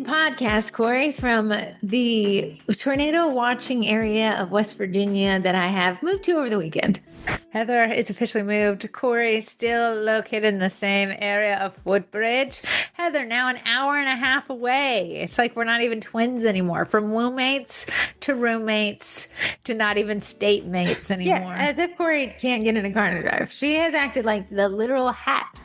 podcast, Corrie, from the tornado watching area of West Virginia that I have moved to over the weekend. Heather is officially moved. Corrie still located in the same area of Woodbridge. Heather now an hour and a half away. It's like we're not even twins anymore. From womb-mates to roommates to not even state mates anymore. Yeah, as if Corrie can't get in a car to drive. She has acted like the literal hat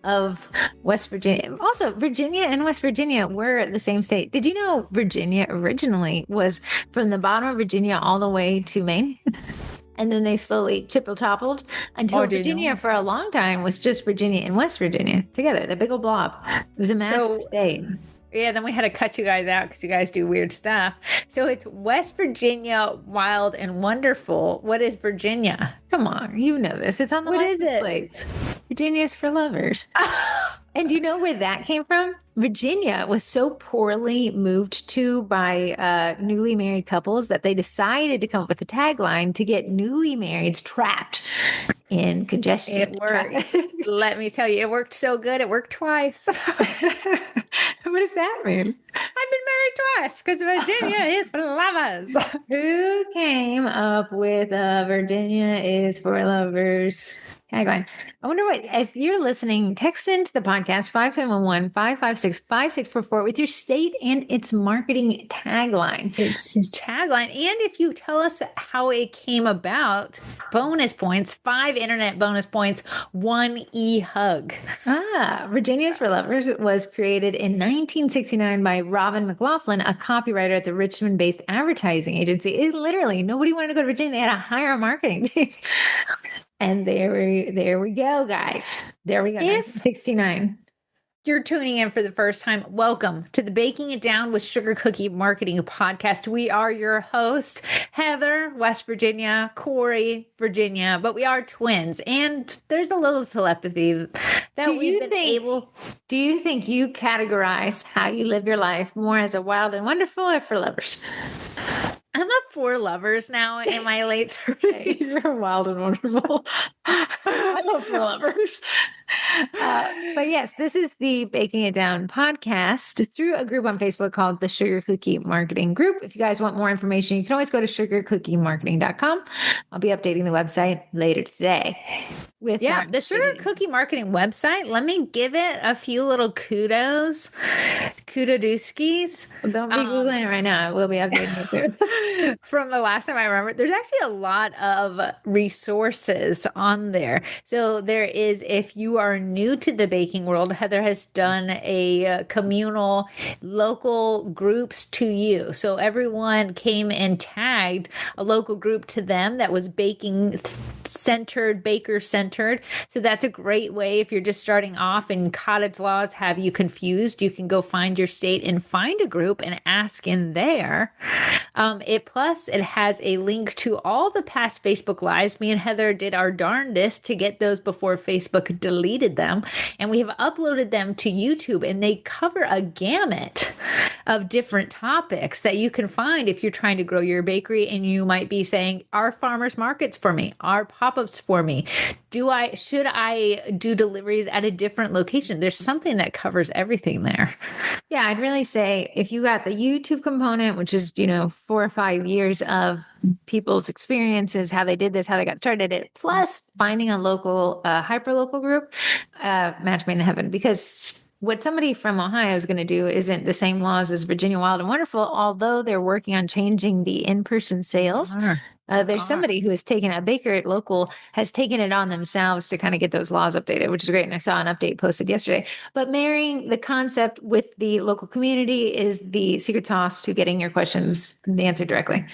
of West Virginia. Also, Virginia and West Virginia were the same state. Did you know Virginia originally was from the bottom of Virginia all the way to Maine? And then they slowly triple-toppled until Virginia for a long time was just Virginia and West Virginia together, the big old blob. It was a massive state. Yeah, then we had to cut you guys out because you guys do weird stuff. So it's West Virginia, wild and wonderful. What is Virginia? Come on, you know this. It's on the license plates. Virginia is for lovers. And do you know where that came from? Virginia was so poorly moved to by newly married couples that they decided to come up with a tagline to get newly marrieds trapped in congestion. It worked. Let me tell you, it worked so good. It worked twice. What does that mean? I've been married twice because Virginia is for lovers. Who came up with Virginia is for lovers tagline? I wonder what, if you're listening, text into the podcast 571-556-5644 with your state and its marketing tagline. It's tagline. And if you tell us how it came about, bonus points, 5 internet bonus points, 1 e-hug. Virginia's for Lovers was created in 1969 by Robin McLaughlin, a copywriter at the Richmond-based advertising agency. It literally, nobody wanted to go to Virginia. They had to hire a marketing team. And there we go, guys. There we go. If 69. You're tuning in for the first time, welcome to the Baking It Down with Sugar Cookie Marketing podcast. We are your host, Heather, West Virginia, Corrie, Virginia, but we are twins. And there's a little telepathy that we've been able. Do you think you categorize how you live your life more as a wild and wonderful or for lovers? I'm up for lovers now in my late 30s. You're wild and wonderful. I love for lovers. But yes, this is the Baking It Down podcast through a group on Facebook called the Sugar Cookie Marketing Group. If you guys want more information, you can always go to sugarcookiemarketing.com. I'll be updating the website later today. The Sugar Cookie Marketing website, let me give it a few little kudos. Kudos-dooskies. Don't be Googling it right now. We'll be updating it too. From the last time I remember, there's actually a lot of resources on there. So there is, if you are new to the baking world, Heather has done a communal local groups to you. So everyone came and tagged a local group to them that was baking centered, baker centered. So that's a great way if you're just starting off and cottage laws have you confused. You can go find your state and find a group and ask in there. It has a link to all the past Facebook Lives. Me and Heather did our darndest to get those before Facebook deleted them. And we have uploaded them to YouTube, and they cover a gamut of different topics that you can find if you're trying to grow your bakery. And you might be saying, are farmers markets for me? Are pop-ups for me? Should I do deliveries at a different location? There's something that covers everything there. Yeah, I'd really say if you got the YouTube component, which is, 4 or 5 years of people's experiences, how they did this, how they got started it, plus finding a local, hyper-local group, match made in heaven. Because what somebody from Ohio is going to do isn't the same laws as Virginia Wild and Wonderful, although they're working on changing the in-person sales. There's somebody who has taken a baker at local, has taken it on themselves to kind of get those laws updated, which is great. And I saw an update posted yesterday. But marrying the concept with the local community is the secret sauce to getting your questions answered directly.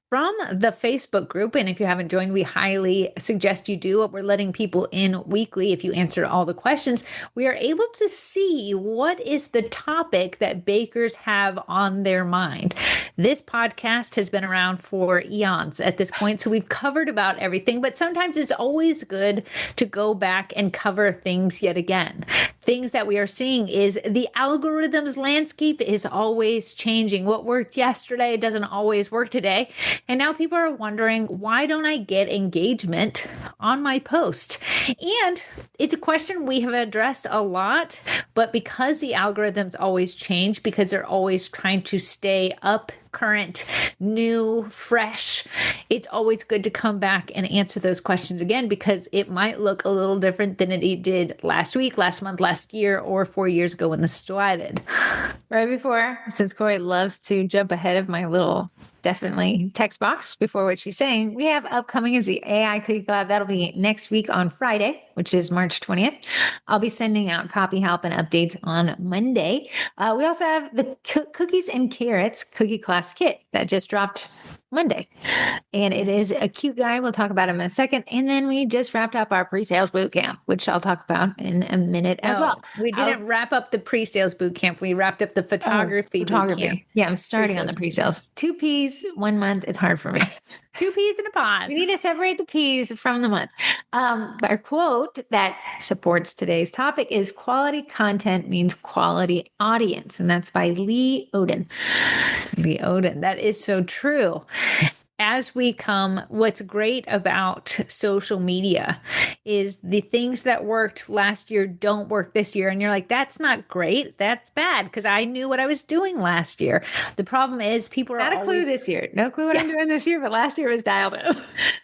From the Facebook group, and if you haven't joined, we highly suggest you do. We're letting people in weekly. If you answer all the questions, we are able to see what is the topic that bakers have on their mind. This podcast has been around for eons at this point, so we've covered about everything, but sometimes it's always good to go back and cover things yet again. Things that we are seeing is the algorithms landscape is always changing. What worked yesterday doesn't always work today. And now people are wondering, why don't I get engagement on my post? And it's a question we have addressed a lot, but because the algorithms always change, because they're always trying to stay up, current, new, fresh, it's always good to come back and answer those questions again, because it might look a little different than it did last week, last month, last year, or 4 years ago when this started. Right before, since Corey loves to jump ahead of my little definitely text box before what she's saying, we have upcoming is the AI Cookie Collab. That'll be next week on Friday, which is March 20th. I'll be sending out copy help and updates on Monday. We also have the Cookies and Carrots Cookie Class Kit that just dropped Monday. And it is a cute guy. We'll talk about him in a second. And then we just wrapped up our pre-sales boot camp, which I'll talk about in a minute as well. We didn't wrap up the pre-sales boot camp. We wrapped up the photography boot camp. Yeah, I'm starting on the pre-sales. 2 P's, 1 month. It's hard for me. 2 peas in a pod. We need to separate the P's from the month. Our quote that supports today's topic is quality content means quality audience. And that's by Lee Odin. Lee Odin. That is so true. As we come, what's great about social media is the things that worked last year don't work this year. And you're like, that's not great. That's bad, because I knew what I was doing last year. The problem is people are not a clue this year. No clue what I'm doing this year, but last year was dialed up.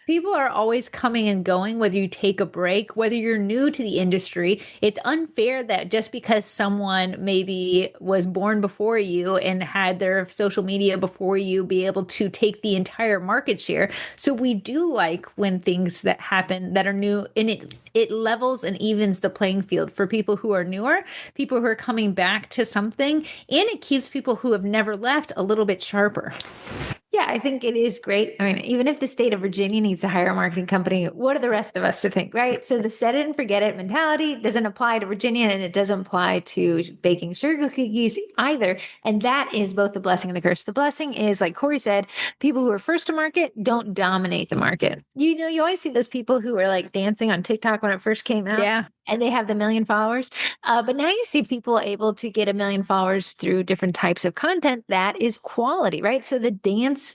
People are always coming and going, whether you take a break, whether you're new to the industry. It's unfair that just because someone maybe was born before you and had their social media before you be able to take the entire market share. So we do like when things that happen that are new, and it levels and evens the playing field for people who are newer, people who are coming back to something, and it keeps people who have never left a little bit sharper. Yeah, I think it is great. I mean, even if the state of Virginia needs to hire a marketing company, what are the rest of us to think, right? So the set it and forget it mentality doesn't apply to Virginia, and it doesn't apply to baking sugar cookies either. And that is both the blessing and the curse. The blessing is, like Corey said, people who are first to market don't dominate the market. You know, you always see those people who are like dancing on TikTok when it first came out. Yeah. And they have the 1 million followers. But now you see people able to get 1 million followers through different types of content that is quality, right? So the dance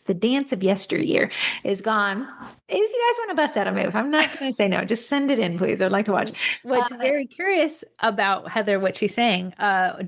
of yesteryear is gone. If you guys want to bust out a move, I'm not going to say no. Just send it in, please. I'd like to watch. What's very curious about Heather, what she's saying,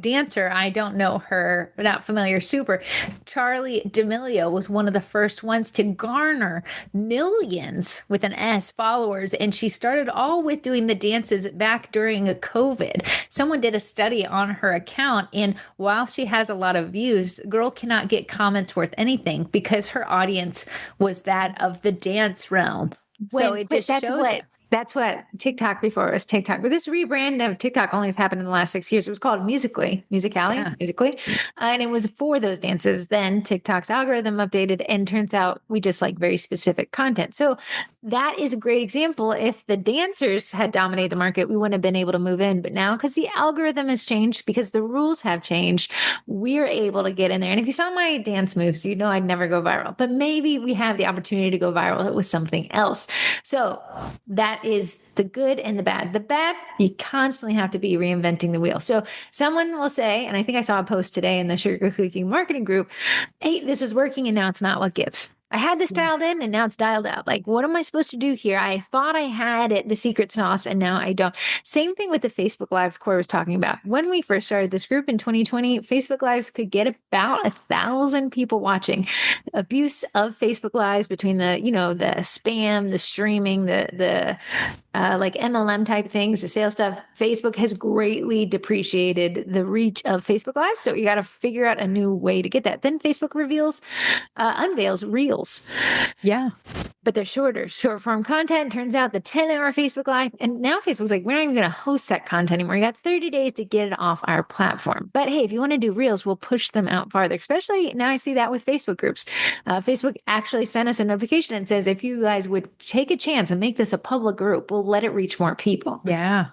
dancer, I don't know her, not familiar, super. Charlie D'Amelio was one of the first ones to garner millions with an S followers. And she started all with doing the dances back during COVID. Someone did a study on her account, and while she has a lot of views, girl cannot get comments worth anything because her audience was that of the dance realm. So it just shows that's what TikTok before it was TikTok. But this rebrand of TikTok only has happened in the last 6 years. It was called Musical.ly. And it was for those dances. Then TikTok's algorithm updated, and turns out we just like very specific content. So that is a great example. If the dancers had dominated the market, we wouldn't have been able to move in. But now, because the algorithm has changed, because the rules have changed, we're able to get in there. And if you saw my dance moves, you know I'd never go viral. But maybe we have the opportunity to go viral with something else. So that is the good and the bad. The bad, you constantly have to be reinventing the wheel. So someone will say, and I think I saw a post today in the Sugar Cookie Marketing Group, hey, this was working and now it's not what gives. I had this dialed in and now it's dialed out. Like, what am I supposed to do here? I thought I had it, the secret sauce, and now I don't. Same thing with the Facebook Lives Corey was talking about. When we first started this group in 2020, Facebook Lives could get about 1,000 people watching. Abuse of Facebook Lives between the, the spam, the streaming, the like MLM type things, the sales stuff. Facebook has greatly depreciated the reach of Facebook Live. So you got to figure out a new way to get that. Then Facebook unveils Reels. Yeah. But they're short form content. Turns out the 10-hour Facebook Live. And now Facebook's like, we're not even going to host that content anymore. You got 30 days to get it off our platform. But hey, if you want to do Reels, we'll push them out farther. Especially now I see that with Facebook groups. Facebook actually sent us a notification and says, if you guys would take a chance and make this a public group, we'll let it reach more people. Yeah.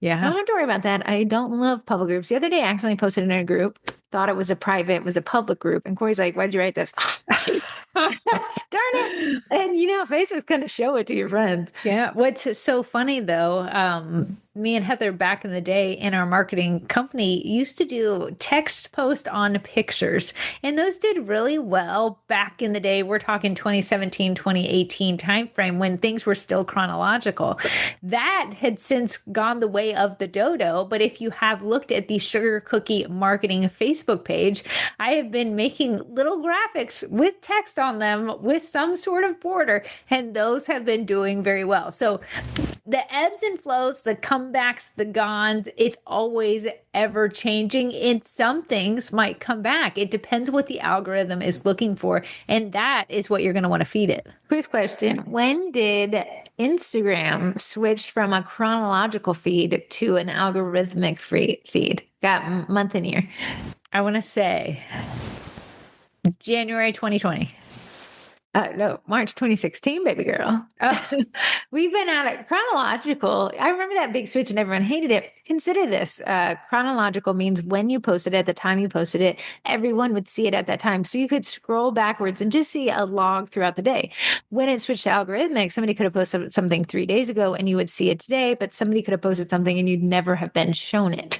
Yeah. I don't have to worry about that. I don't love public groups. The other day I accidentally posted in a group, thought it was a public group. And Corey's like, why did you write this? Shoot. Darn it. And Facebook's going to show it to your friends. Yeah. What's so funny though, me and Heather back in the day in our marketing company used to do text post on pictures, and those did really well back in the day. We're talking 2017, 2018 timeframe when things were still chronological. That had since gone the way of the dodo. But if you have looked at the Sugar Cookie Marketing Facebook page, I have been making little graphics with text on them with some sort of border, and those have been doing very well. So the ebbs and flows, the comebacks, the gons, it's always ever changing. And some things might come back. It depends what the algorithm is looking for. And that is what you're going to want to feed it. Quick question. When did Instagram switch from a chronological feed to an algorithmic feed? Got month and year. I want to say January 2020. No, March 2016, baby girl. We've been at it chronological. I remember that big switch and everyone hated it. Consider this. Chronological means when you posted it, at the time you posted it, everyone would see it at that time. So you could scroll backwards and just see a log throughout the day. When it switched to algorithmic, somebody could have posted something 3 days ago and you would see it today, but somebody could have posted something and you'd never have been shown it.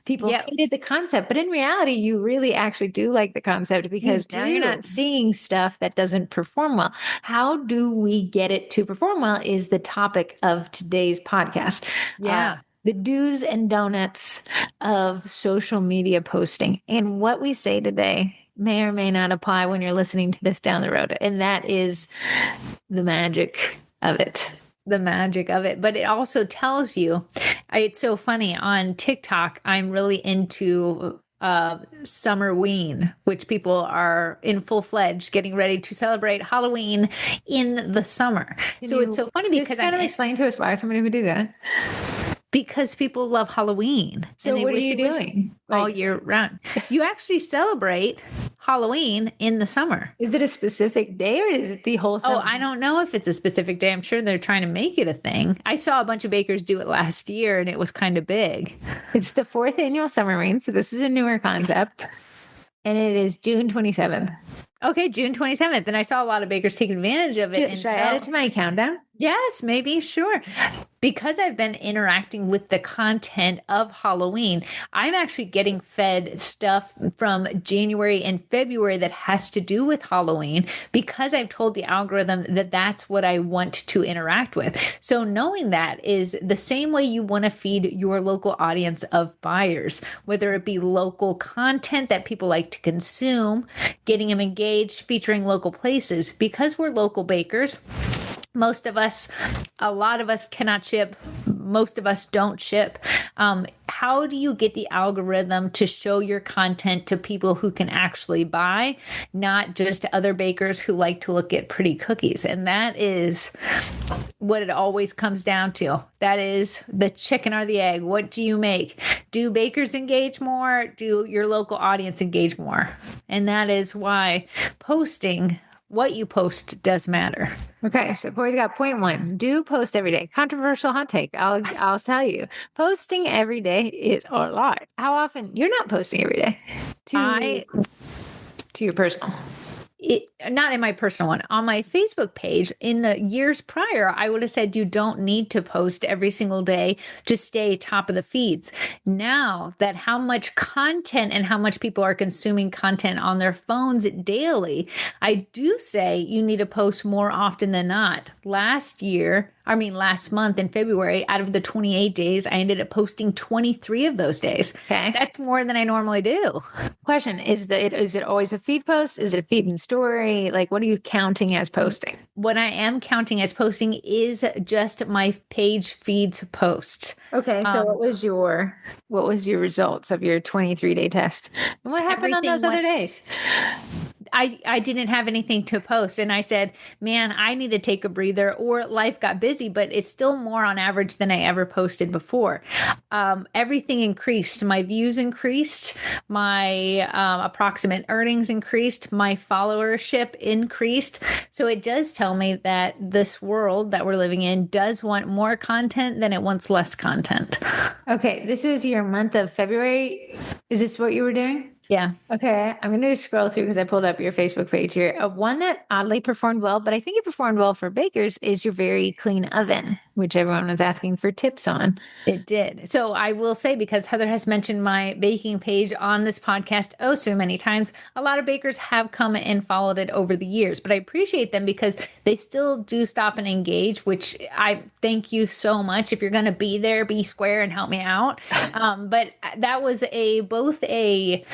People hated the concept, but in reality, you really actually do like the concept because now you're not seeing stuff that doesn't perform well. How do we get it to perform well is the topic of today's podcast. Yeah. The do's and donuts of social media posting. And what we say today may or may not apply when you're listening to this down the road. And that is the magic of it. The magic of it. But it also tells you, it's so funny on TikTok, I'm really into Summerween, which people are in full-fledged getting ready to celebrate Halloween in the summer. So it's so funny because kind of explain to us why somebody would do that. Because people love Halloween. So and what are you doing all year round? You actually celebrate Halloween in the summer. Is it a specific day or is it the whole summer? Oh, I don't know if it's a specific day. I'm sure they're trying to make it a thing. I saw a bunch of bakers do it last year and it was kind of big. It's the 4th annual Summerween. So this is a newer concept. And it is June 27th. Okay, June 27th. And I saw a lot of bakers take advantage of it. Should I add it to my countdown? Yes, maybe. Sure. Because I've been interacting with the content of Halloween, I'm actually getting fed stuff from January and February that has to do with Halloween because I've told the algorithm that that's what I want to interact with. So knowing that is the same way you want to feed your local audience of buyers, whether it be local content that people like to consume, getting them engaged, featuring local places. Because we're local bakers, most of us, a lot of us cannot ship. Most of us don't ship. How do you get the algorithm to show your content to people who can actually buy, not just other bakers who like to look at pretty cookies? And that is what it always comes down to. That is the chicken or the egg. What do you make? Do bakers engage more? Do your local audience engage more? And that is why posting, what you post, does matter. Okay, so Corey's got point 1. Do post every day. Controversial hot take. I'll tell you. Posting every day is a lot. How often? You're not posting every day. To your personal. Not in my personal one. On my Facebook page, in the years prior, I would have said you don't need to post every single day to stay top of the feeds. Now that how much content and how much people are consuming content on their phones daily, I do say you need to post more often than not. Last month in February, out of the 28 days, I ended up posting 23 of those days. Okay. That's more than I normally do. Question, is it always a feed post? Is it a feed and story? Like, what are you counting as posting? What I am counting as posting is just my page feeds posts. Okay, so what was your results of your 23-day test? And what happened on those other days? I didn't have anything to post. And I said, man, I need to take a breather, or life got busy, but it's still more on average than I ever posted before. Everything increased. My views increased. My approximate earnings increased. My followership increased. So it does tell me that this world that we're living in does want more content than it wants less content. Okay, this was your month of February. Is this what you were doing? Yeah. Okay, I'm going to scroll through because I pulled up your Facebook page here. One that oddly performed well, but I think it performed well for bakers is your very clean oven, which everyone was asking for tips on. It did. So I will say, because Heather has mentioned my baking page on this podcast oh so many times, a lot of bakers have come and followed it over the years, but I appreciate them because they still do stop and engage, which I thank you so much. If you're going to be there, be square and help me out. But that was both a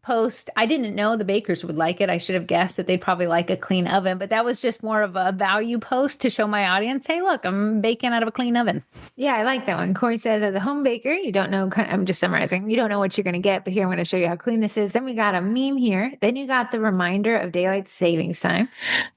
post. I didn't know the bakers would like it. I should have guessed that they'd probably like a clean oven, but that was just more of a value post to show my audience, hey, look, I'm baking out of a clean oven. Yeah, I like that one. Corey says, as a home baker, you don't know, I'm just summarizing, you don't know what you're going to get, but here I'm going to show you how clean this is. Then we got a meme here. Then you got the reminder of daylight savings time.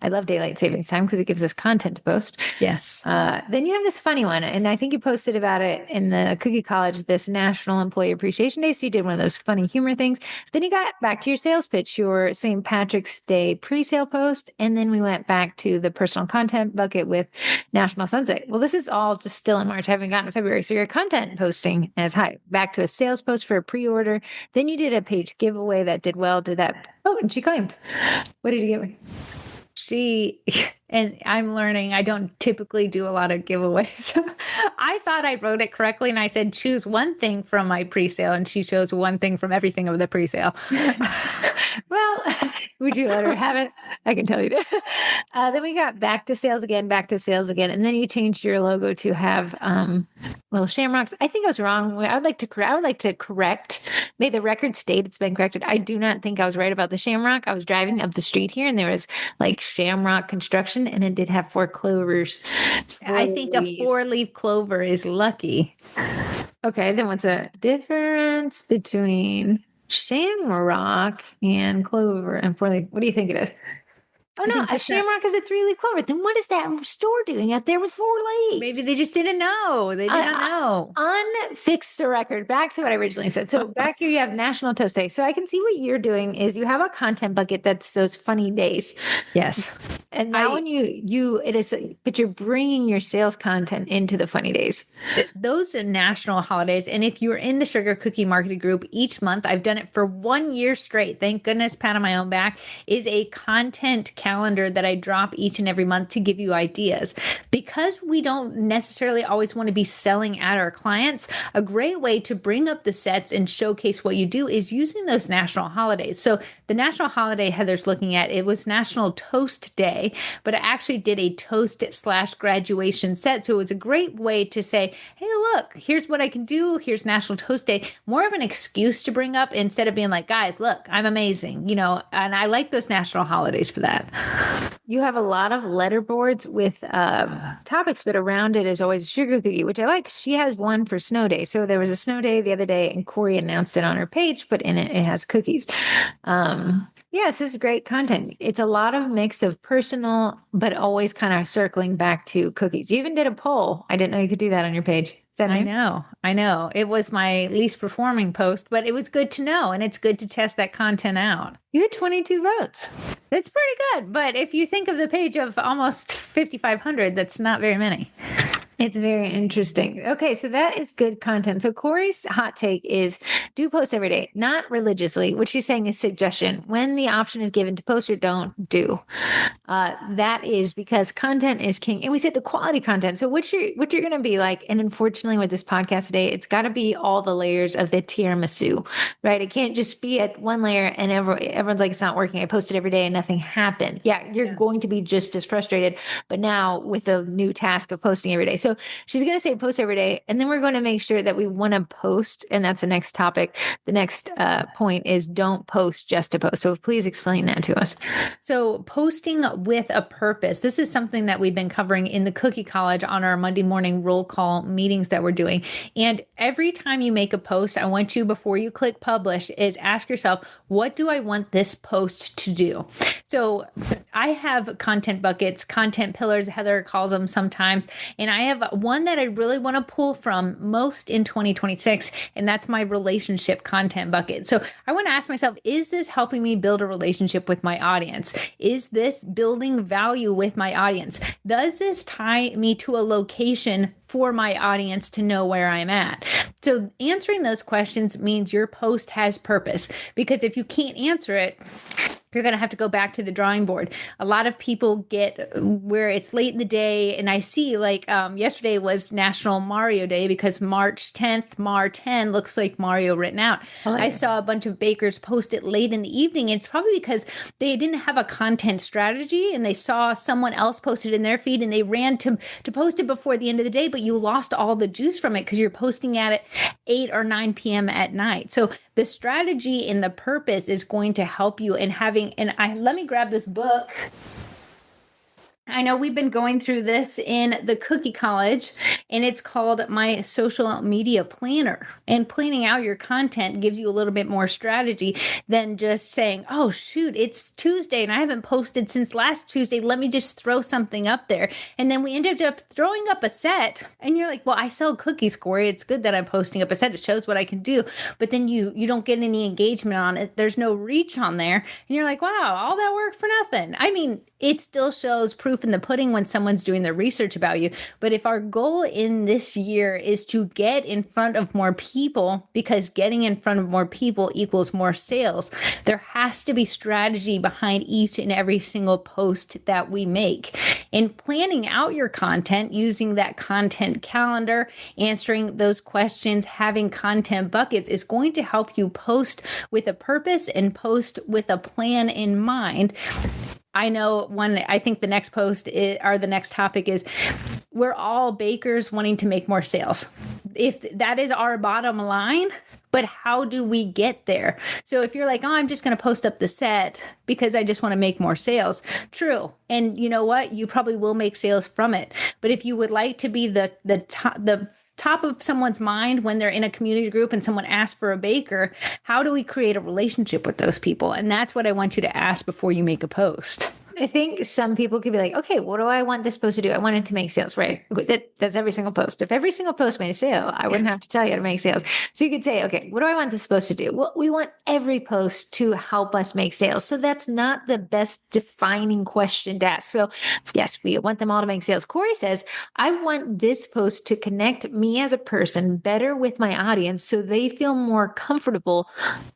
I love daylight savings time because it gives us content to post. Yes. Then you have this funny one, and I think you posted about it in the Cookie College, this National Employee Appreciation Day. So you did one of those funny humor things. Then you got back to your sales pitch, your St. Patrick's Day pre-sale post, and then we went back to the personal content bucket with National Sunset. Well, this is all just still in March. I haven't gotten to February. So your content posting as high. Back to a sales post for a pre-order. Then you did a page giveaway that did well. Did that? Oh, and she claimed. What did you give me? And I'm learning, I don't typically do a lot of giveaways. I thought I wrote it correctly and I said, choose one thing from my pre-sale. And she chose one thing from everything of the pre-sale. Well, would you let her have it? I can tell you. Then we got back to sales again, back to sales again. And then you changed your logo to have little shamrocks. I think I was wrong. I would like to correct. May the record state it's been corrected. I do not think I was right about the shamrock. I was driving up the street here and there was like shamrock construction and it did have 4 clovers. I think a 4-leaf clover is lucky. Okay, then what's the difference between shamrock and clover and 4-leaf? What do you think it is? Oh no, a shamrock is a 3-leaf clover. Then what is that store doing out there with 4 leaves? Maybe they just didn't know. They did not know. Unfixed the record. Back to what I originally said. So back here you have National Toast Day. So I can see what you're doing is you have a content bucket that's those funny days. Yes. And now when but you're bringing your sales content into the funny days. Those are national holidays. And if you're in the Sugar Cookie Marketing Group each month, I've done it for 1 year straight. Thank goodness, pat on my own back, is a content calendar that I drop each and every month to give you ideas. Because we don't necessarily always want to be selling at our clients, a great way to bring up the sets and showcase what you do is using those national holidays. So the national holiday Heather's looking at, it was National Toast Day, but I actually did a toast/graduation set. So it was a great way to say, hey, look, here's what I can do. Here's National Toast Day. More of an excuse to bring up instead of being like, guys, look, I'm amazing, and I like those national holidays for that. You have a lot of letterboards with topics, but around it is always a sugar cookie, which I like. She has one for snow day. So there was a snow day the other day and Corrie announced it on her page, but in it has cookies. Yes, this is great content. It's a lot of mix of personal, but always kind of circling back to cookies. You even did a poll. I didn't know you could do that on your page. Is that new? I know. It was my least performing post, but it was good to know. And it's good to test that content out. You had 22 votes. That's pretty good. But if you think of the page of almost 5,500, that's not very many. It's very interesting. Okay, so that is good content. So Corey's hot take is do post every day, not religiously. What she's saying is suggestion. When the option is given to post or don't, do. That is because content is king. And we said the quality content. So what you're going to be like, and unfortunately with this podcast today, it's got to be all the layers of the tiramisu, right? It can't just be at one layer and everyone's like, it's not working. I posted every day and nothing happened. Yeah, you're going to be just as frustrated, but now with the new task of posting every day. So she's going to say post every day. And then we're going to make sure that we want to post. And that's the next topic. The next point is don't post just to post. So please explain that to us. So posting with a purpose. This is something that we've been covering in the Cookie College on our Monday morning roll call meetings that we're doing. And every time you make a post, I want you, before you click publish, is ask yourself, what do I want this post to do? So I have content buckets, content pillars, Heather calls them sometimes. And I have one that I really want to pull from most in 2026, and that's my relationship content bucket. So I want to ask myself, is this helping me build a relationship with my audience? Is this building value with my audience? Does this tie me to a location for my audience to know where I'm at? So answering those questions means your post has purpose, because if you can't answer it, you're going to have to go back to the drawing board. A lot of people get where it's late in the day, and I see like yesterday was National Mario Day because March 10th, Mar 10 looks like Mario written out. I saw a bunch of bakers post it late in the evening, and it's probably because they didn't have a content strategy and they saw someone else post it in their feed and they ran to post it before the end of the day, but you lost all the juice from it because you're posting at it 8 or 9 p.m. at night. So the strategy and the purpose is going to help you in having, and let me grab this book. I know we've been going through this in the Cookie College, and it's called My Social Media Planner. And planning out your content gives you a little bit more strategy than just saying, oh, shoot, it's Tuesday and I haven't posted since last Tuesday. Let me just throw something up there. And then we ended up throwing up a set. And you're like, well, I sell cookies, Corey. It's good that I'm posting up a set. It shows what I can do. But then you don't get any engagement on it. There's no reach on there. And you're like, wow, all that work for nothing. I mean, it still shows proof in the pudding when someone's doing their research about you. But if our goal in this year is to get in front of more people, because getting in front of more people equals more sales, there has to be strategy behind each and every single post that we make. In planning out your content, using that content calendar, answering those questions, having content buckets is going to help you post with a purpose and post with a plan in mind. I know I think the next post or the next topic is, we're all bakers wanting to make more sales. If that is our bottom line, but how do we get there? So if you're like, oh, I'm just going to post up the set because I just want to make more sales. True. And you know what? You probably will make sales from it. But if you would like to be the top of someone's mind when they're in a community group and someone asks for a baker, how do we create a relationship with those people? And that's what I want you to ask before you make a post. I think some people could be like, okay, what do I want this post to do? I want it to make sales, right? That's every single post. If every single post made a sale, I wouldn't have to tell you to make sales. So you could say, okay, what do I want this post to do? Well, we want every post to help us make sales. So that's not the best defining question to ask. So yes, we want them all to make sales. Corrie says, I want this post to connect me as a person better with my audience so they feel more comfortable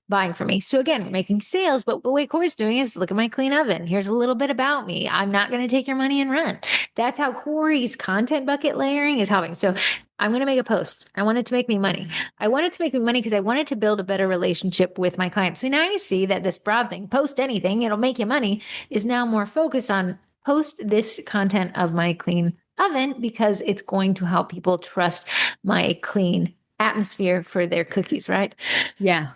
buying from me. So again, making sales, but the way Corey's doing is, look at my clean oven. Here's a little bit about me. I'm not going to take your money and run. That's how Corey's content bucket layering is helping. So I'm going to make a post. I want it to make me money. I want it to make me money because I wanted to build a better relationship with my clients. So now you see that this broad thing, post anything, it'll make you money, is now more focused on post this content of my clean oven because it's going to help people trust my clean atmosphere for their cookies, right? Yeah.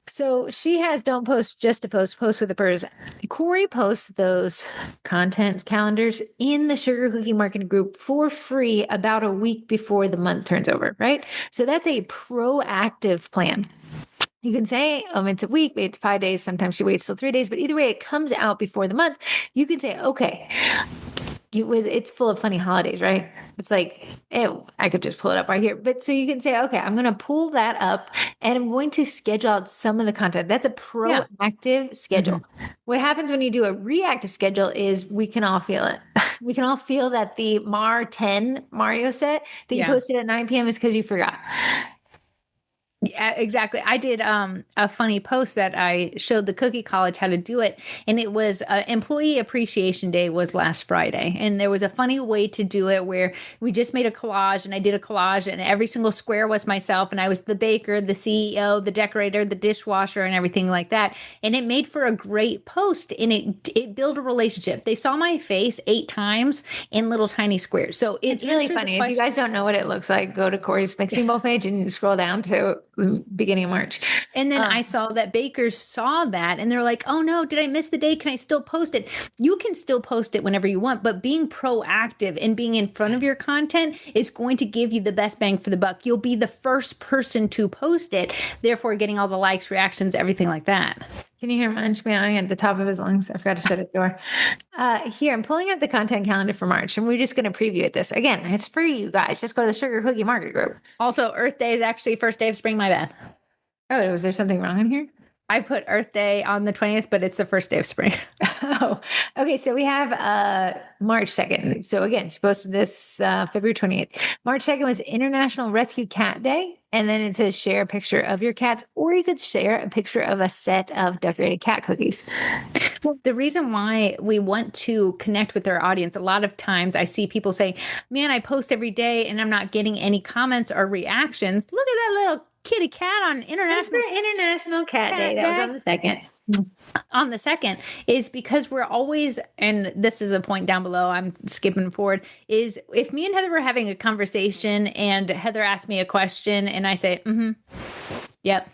So she has don't post just to post with a purpose. Corrie posts those content calendars in the Sugar Cookie Marketing Group for free about a week before the month turns over, right? So that's a proactive plan. You can say, it's a week, it's 5 days. Sometimes she waits till 3 days, but either way, it comes out before the month. You can say, okay, it's full of funny holidays, right? It's like, I could just pull it up right here. But so you can say, okay, I'm going to pull that up and I'm going to schedule out some of the content. That's a proactive schedule. Mm-hmm. What happens when you do a reactive schedule is we can all feel it. We can all feel that the Mar 10 Mario set that you posted at 9 p.m. is because you forgot. Yeah, exactly. I did a funny post that I showed the Cookie College how to do it. And it was Employee Appreciation Day was last Friday. And there was a funny way to do it where we just made a collage, and I did a collage, and every single square was myself. And I was the baker, the CEO, the decorator, the dishwasher, and everything like that. And it made for a great post, and it built a relationship. They saw my face 8 times in little tiny squares. So it's really funny. If you guys don't know what it looks like, go to Corrie's Mixing Bowl page and scroll down to beginning of March. And then I saw that bakers saw that and they're like, oh no, did I miss the day? Can I still post it? You can still post it whenever you want, but being proactive and being in front of your content is going to give you the best bang for the buck. You'll be the first person to post it, therefore getting all the likes, reactions, everything like that. Can you hear Munch meowing at the top of his lungs? I forgot to shut his door. Here, I'm pulling up the content calendar for March, and we're just going to preview it this. Again, it's free, you guys. Just go to the Sugar Cookie Market Group. Also, Earth Day is actually first day of spring, my bad. Oh, was there something wrong in here? I put Earth Day on the 20th, but it's the first day of spring. Oh, okay. So we have March 2nd. So again, she posted this February 28th. March 2nd was International Rescue Cat Day. And then it says share a picture of your cats, or you could share a picture of a set of decorated cat cookies. Well, the reason why we want to connect with our audience, a lot of times I see people say, man, I post every day and I'm not getting any comments or reactions. Look at that little kitty cat on International Cat Day. That was on the 2nd. On the 2nd is because we're always, and this is a point down below, I'm skipping forward, is if me and Heather were having a conversation and Heather asked me a question and I say, yep,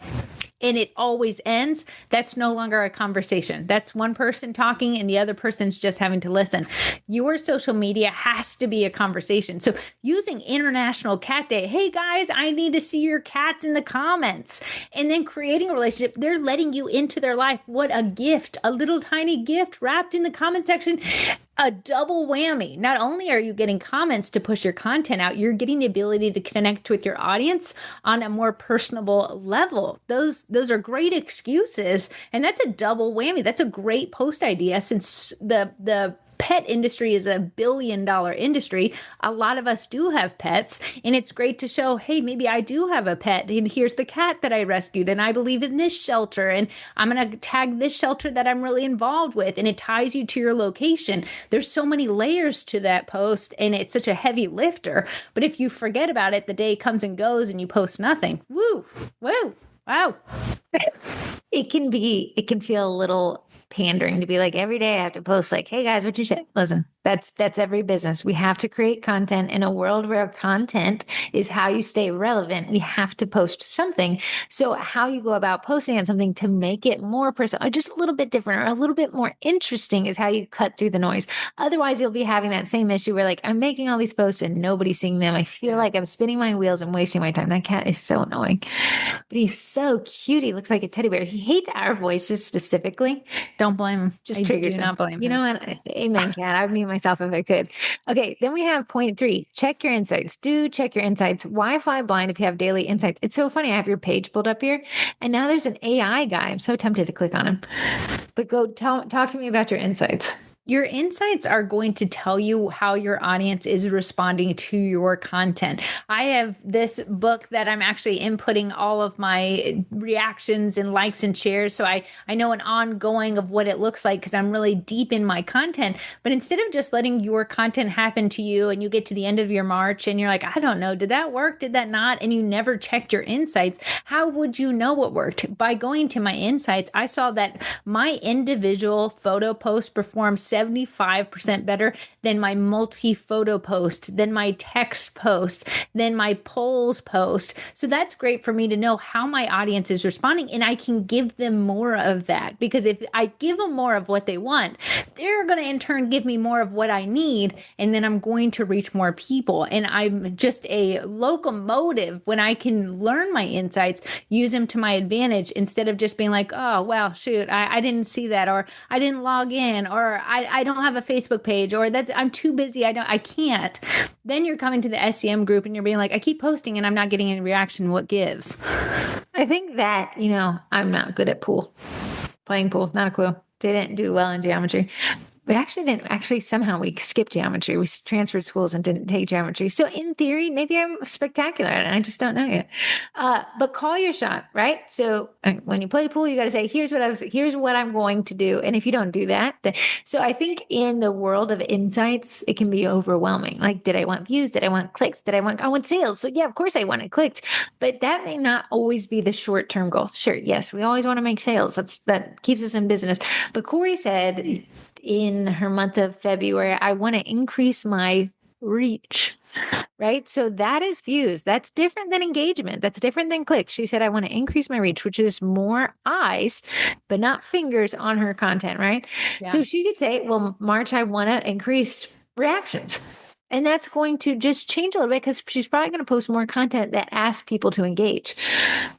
and it always ends, that's no longer a conversation. That's one person talking and the other person's just having to listen. Your social media has to be a conversation. So using International Cat Day, hey guys, I need to see your cats in the comments. And then creating a relationship, they're letting you into their life. What a gift, a little tiny gift wrapped in the comment section. A double whammy. Not only are you getting comments to push your content out, you're getting the ability to connect with your audience on a more personable level. Those are great excuses, and that's a double whammy. That's a great post idea since the pet industry is $1 billion industry. A lot of us do have pets, and it's great to show, hey, maybe I do have a pet, and here's the cat that I rescued, and I believe in this shelter, and I'm going to tag this shelter that I'm really involved with, and it ties you to your location. There's so many layers to that post, and it's such a heavy lifter. But if you forget about it, the day comes and goes, and you post nothing. Woo, woo, wow. It can feel a little pandering to be like, every day I have to post like, hey guys, what you say? Listen, that's every business. We have to create content in a world where content is how you stay relevant. We have to post something. So how you go about posting on something to make it more personal, or just a little bit different or a little bit more interesting is how you cut through the noise. Otherwise, you'll be having that same issue where like, I'm making all these posts and nobody's seeing them. I feel like I'm spinning my wheels and wasting my time. That cat is so annoying, but he's so cute. He looks like a teddy bear. He hates our voices specifically. Don't blame him. Just triggers him. Not blame him. You know what? Amen, cat. I'd mute myself if I could. Okay, then we have point 3. Check your insights. Do check your insights. Why fly blind if you have daily insights? It's so funny. I have your page pulled up here, and now there's an AI guy. I'm so tempted to click on him. But go talk to me about your insights. Your insights are going to tell you how your audience is responding to your content. I have this book that I'm actually inputting all of my reactions and likes and shares. So I know an ongoing of what it looks like because I'm really deep in my content. But instead of just letting your content happen to you and you get to the end of your March and you're like, I don't know, did that work? Did that not? And you never checked your insights. How would you know what worked? By going to my insights, I saw that my individual photo post performed 75% better than my multi-photo post, than my text post, than my polls post. So that's great for me to know how my audience is responding, and I can give them more of that, because if I give them more of what they want, they're going to in turn give me more of what I need, and then I'm going to reach more people. And I'm just a locomotive when I can learn my insights, use them to my advantage, instead of just being like, oh, well, shoot, I didn't see that, or I didn't log in, or I don't have a Facebook page, or I'm too busy. I can't. Then you're coming to the SEM group and you're being like, I keep posting and I'm not getting any reaction. What gives? I think that, I'm not good at playing pool. Not a clue. Didn't do well in geometry. We actually somehow we skipped geometry. We transferred schools and didn't take geometry. So in theory, maybe I'm spectacular and I just don't know yet. But call your shot, right? So when you play pool, you got to say, here's what I'm going to do. And if you don't do that, so I think in the world of insights, it can be overwhelming. Like, did I want views? Did I want clicks? I want sales? So yeah, of course I wanted clicks, but that may not always be the short-term goal. Sure. Yes. We always want to make sales. That keeps us in business. But Corrie said, in her month of February, I want to increase my reach, right? So that is views. That's different than engagement. That's different than clicks. She said, I want to increase my reach, which is more eyes, but not fingers on her content, right? Yeah. So she could say, well, March, I want to increase reactions. And that's going to just change a little bit because she's probably going to post more content that asks people to engage.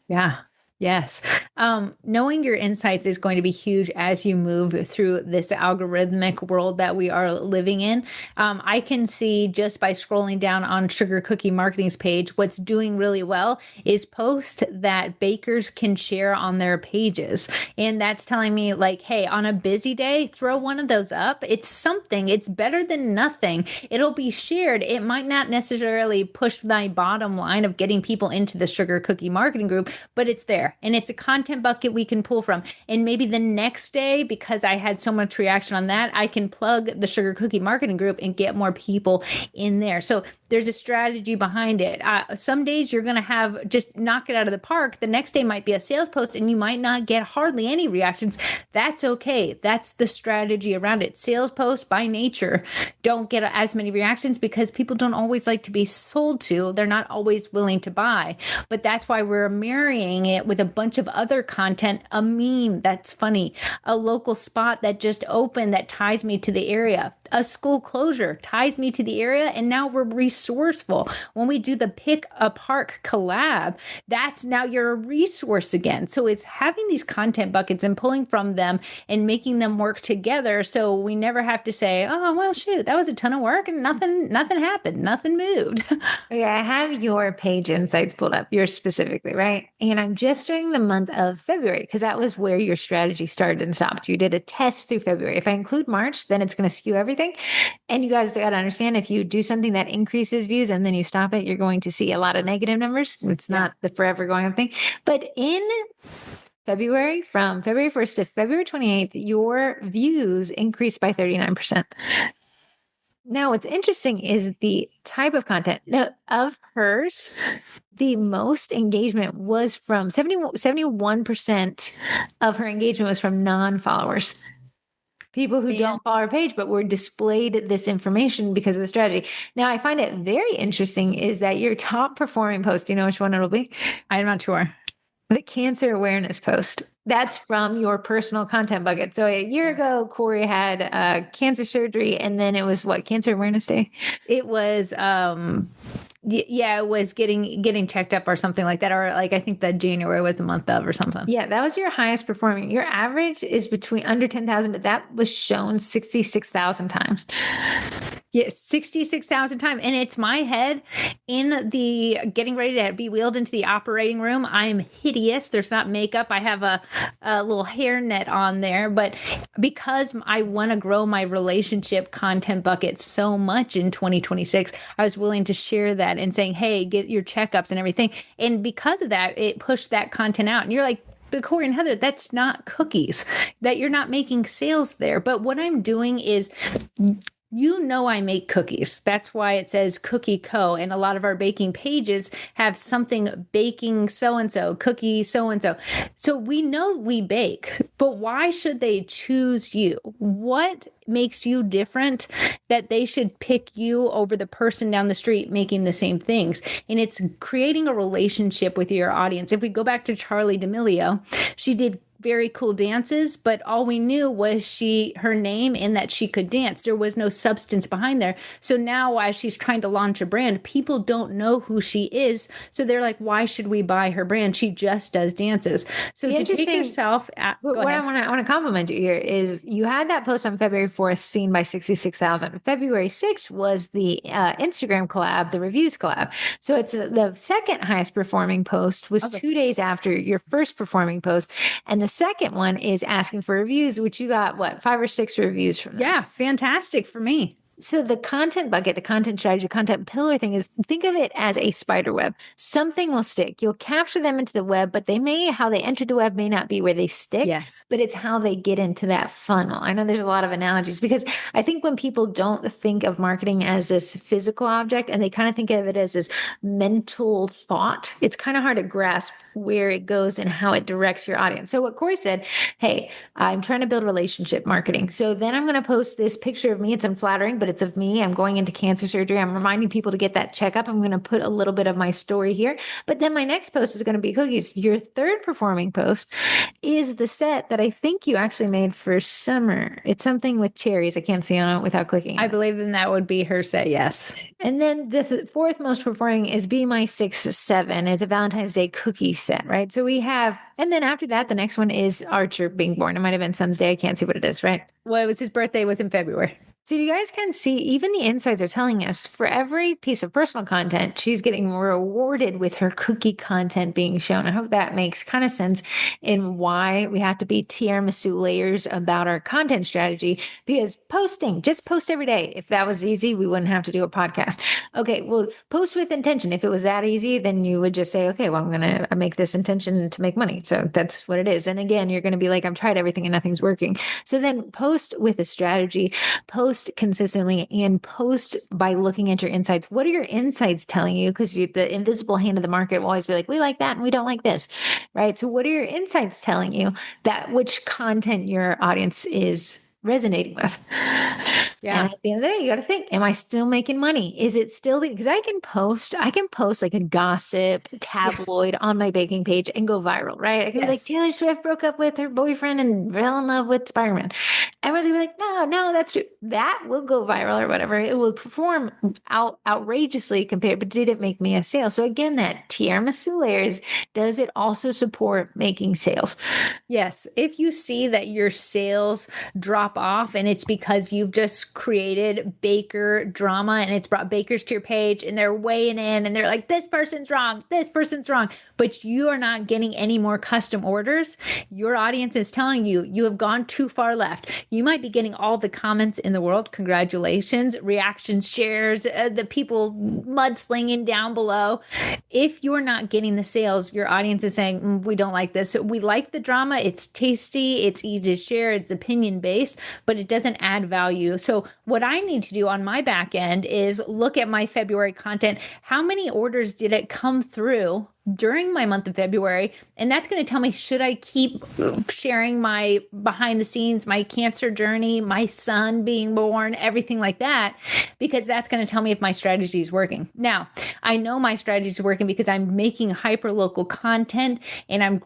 Yeah. Yes. Knowing your insights is going to be huge as you move through this algorithmic world that we are living in. I can see just by scrolling down on Sugar Cookie Marketing's page, what's doing really well is posts that bakers can share on their pages. And that's telling me, like, hey, on a busy day, throw one of those up. It's something, it's better than nothing. It'll be shared. It might not necessarily push my bottom line of getting people into the Sugar Cookie Marketing group, but it's there and it's a content bucket we can pull from. And maybe the next day, because I had so much reaction on that, I can plug the Sugar Cookie Marketing group and get more people in there. So there's a strategy behind it. Some days you're going to have just knock it out of the park. The next day might be a sales post and you might not get hardly any reactions. That's okay. That's the strategy around it. Sales posts by nature don't get as many reactions because people don't always like to be sold to. They're not always willing to buy. But that's why we're marrying it with a bunch of other content, a meme that's funny, a local spot that just opened that ties me to the area, a school closure ties me to the area, and now we're resourceful. When we do the pick a park collab, that's now you're a resource again. So it's having these content buckets and pulling from them and making them work together, so we never have to say, oh well, shoot, that was a ton of work and nothing happened, nothing moved. Okay, I have your page insights pulled up, yours specifically, right? And I'm just doing the month of February because that was where your strategy started and stopped. You did a test through February. If I include March, then it's going to skew everything. And you guys got to understand, if you do something that increases views and then you stop it, you're going to see a lot of negative numbers. It's not the forever going up thing. But in February, from February 1st to February 28th, your views increased by 39%. Now, what's interesting is the type of content. Now, of hers, the most engagement was from 71% of her engagement was from non-followers. People who don't follow our page, but were displayed this information because of the strategy. Now, I find it very interesting is that your top performing post, do you know which one it'll be? I'm not sure. The cancer awareness post. That's from your personal content bucket. So a year ago, Corrie had cancer surgery, and then it was what, Cancer Awareness Day? It was yeah, it was getting checked up or something like that, or like I think that January was the month of or something. Yeah, that was your highest performing. Your average is between under 10,000, but that was shown 66,000 times. Yeah, 66,000 times. And it's my head in the getting ready to be wheeled into the operating room. I'm hideous. There's not makeup. I have a little hairnet on there. But because I want to grow my relationship content bucket so much in 2026, I was willing to share that and saying, hey, get your checkups and everything. And because of that, it pushed that content out. And you're like, but Corrie and Heather, that's not cookies, that you're not making sales there. But what I'm doing is, I make cookies. That's why it says Cookie Co. And a lot of our baking pages have something baking so-and-so, cookie so-and-so. So we know we bake, but why should they choose you? What makes you different that they should pick you over the person down the street making the same things? And it's creating a relationship with your audience. If we go back to Charlie D'Amelio, she did very cool dances, but all we knew was her name and that she could dance. There was no substance behind there. So now as she's trying to launch a brand, people don't know who she is. So they're like, why should we buy her brand? She just does dances. So to take yourself what I want to compliment you here is you had that post on February 4th seen by 66,000. February 6th was the Instagram collab, the reviews collab. So it's the second highest performing post was 2 days after your first performing post. And the second one is asking for reviews, which you got, what, 5 or 6 reviews from them? Yeah, fantastic for me. So the content bucket, the content strategy, the content pillar thing is, think of it as a spider web. Something will stick. You'll capture them into the web, but how they enter the web may not be where they stick. Yes. But it's how they get into that funnel. I know there's a lot of analogies because I think when people don't think of marketing as this physical object and they kind of think of it as this mental thought, it's kind of hard to grasp where it goes and how it directs your audience. So what Corrie said, hey, I'm trying to build relationship marketing. So then I'm going to post this picture of me. It's unflattering, but it's of me. I'm going into cancer surgery. I'm reminding people to get that checkup. I'm going to put a little bit of my story here. But then my next post is going to be cookies. Your third performing post is the set that I think you actually made for summer. It's something with cherries. I can't see on it without clicking on I it. believe then that would be her set. Yes. And then the fourth most performing is Be My 6'7". It's a Valentine's Day cookie set, right? So we have, and then after that, the next one is Archer being born. It might have been Son's Day. I can't see what it is, right? Well, it was his birthday was in February. So you guys can see, even the insights are telling us for every piece of personal content, she's getting rewarded with her cookie content being shown. I hope that makes kind of sense in why we have to be tiramisu layers about our content strategy, because posting, just post every day. If that was easy, we wouldn't have to do a podcast. Okay, well, post with intention. If it was that easy, then you would just say, okay, well, I'm going to make this intention to make money. So that's what it is. And again, you're going to be like, I've tried everything and nothing's working. So then post with a strategy, post consistently, and post by looking at your insights. What are your insights telling you? Because the invisible hand of the market will always be like, we like that and we don't like this, right? So what are your insights telling you that which content your audience is resonating with? Yeah. And at the end of the day, you got to think, am I still making money? Is it still, because I can post like a gossip tabloid on my baking page and go viral, right? I can be like, Taylor Swift broke up with her boyfriend and fell in love with Spider-Man. Everyone's gonna be like, no, that's true. That will go viral or whatever. It will perform outrageously compared, but did it make me a sale? So again, that tiramisu layers, does it also support making sales? Yes. If you see that your sales drop off and it's because you've just created baker drama and it's brought bakers to your page and they're weighing in and they're like, this person's wrong, but you are not getting any more custom orders, your audience is telling you, you have gone too far left. You might be getting all the comments in the world. Congratulations, reactions, shares, the people mudslinging down below. If you're not getting the sales, your audience is saying, we don't like this. We like the drama. It's tasty. It's easy to share. It's opinion based, but it doesn't add value. So what I need to do on my back end is look at my February content. How many orders did it come through during my month of February? And that's going to tell me, should I keep sharing my behind the scenes, my cancer journey, my son being born, everything like that, because that's going to tell me if my strategy is working. Now, I know my strategy is working because I'm making hyper local content and I'm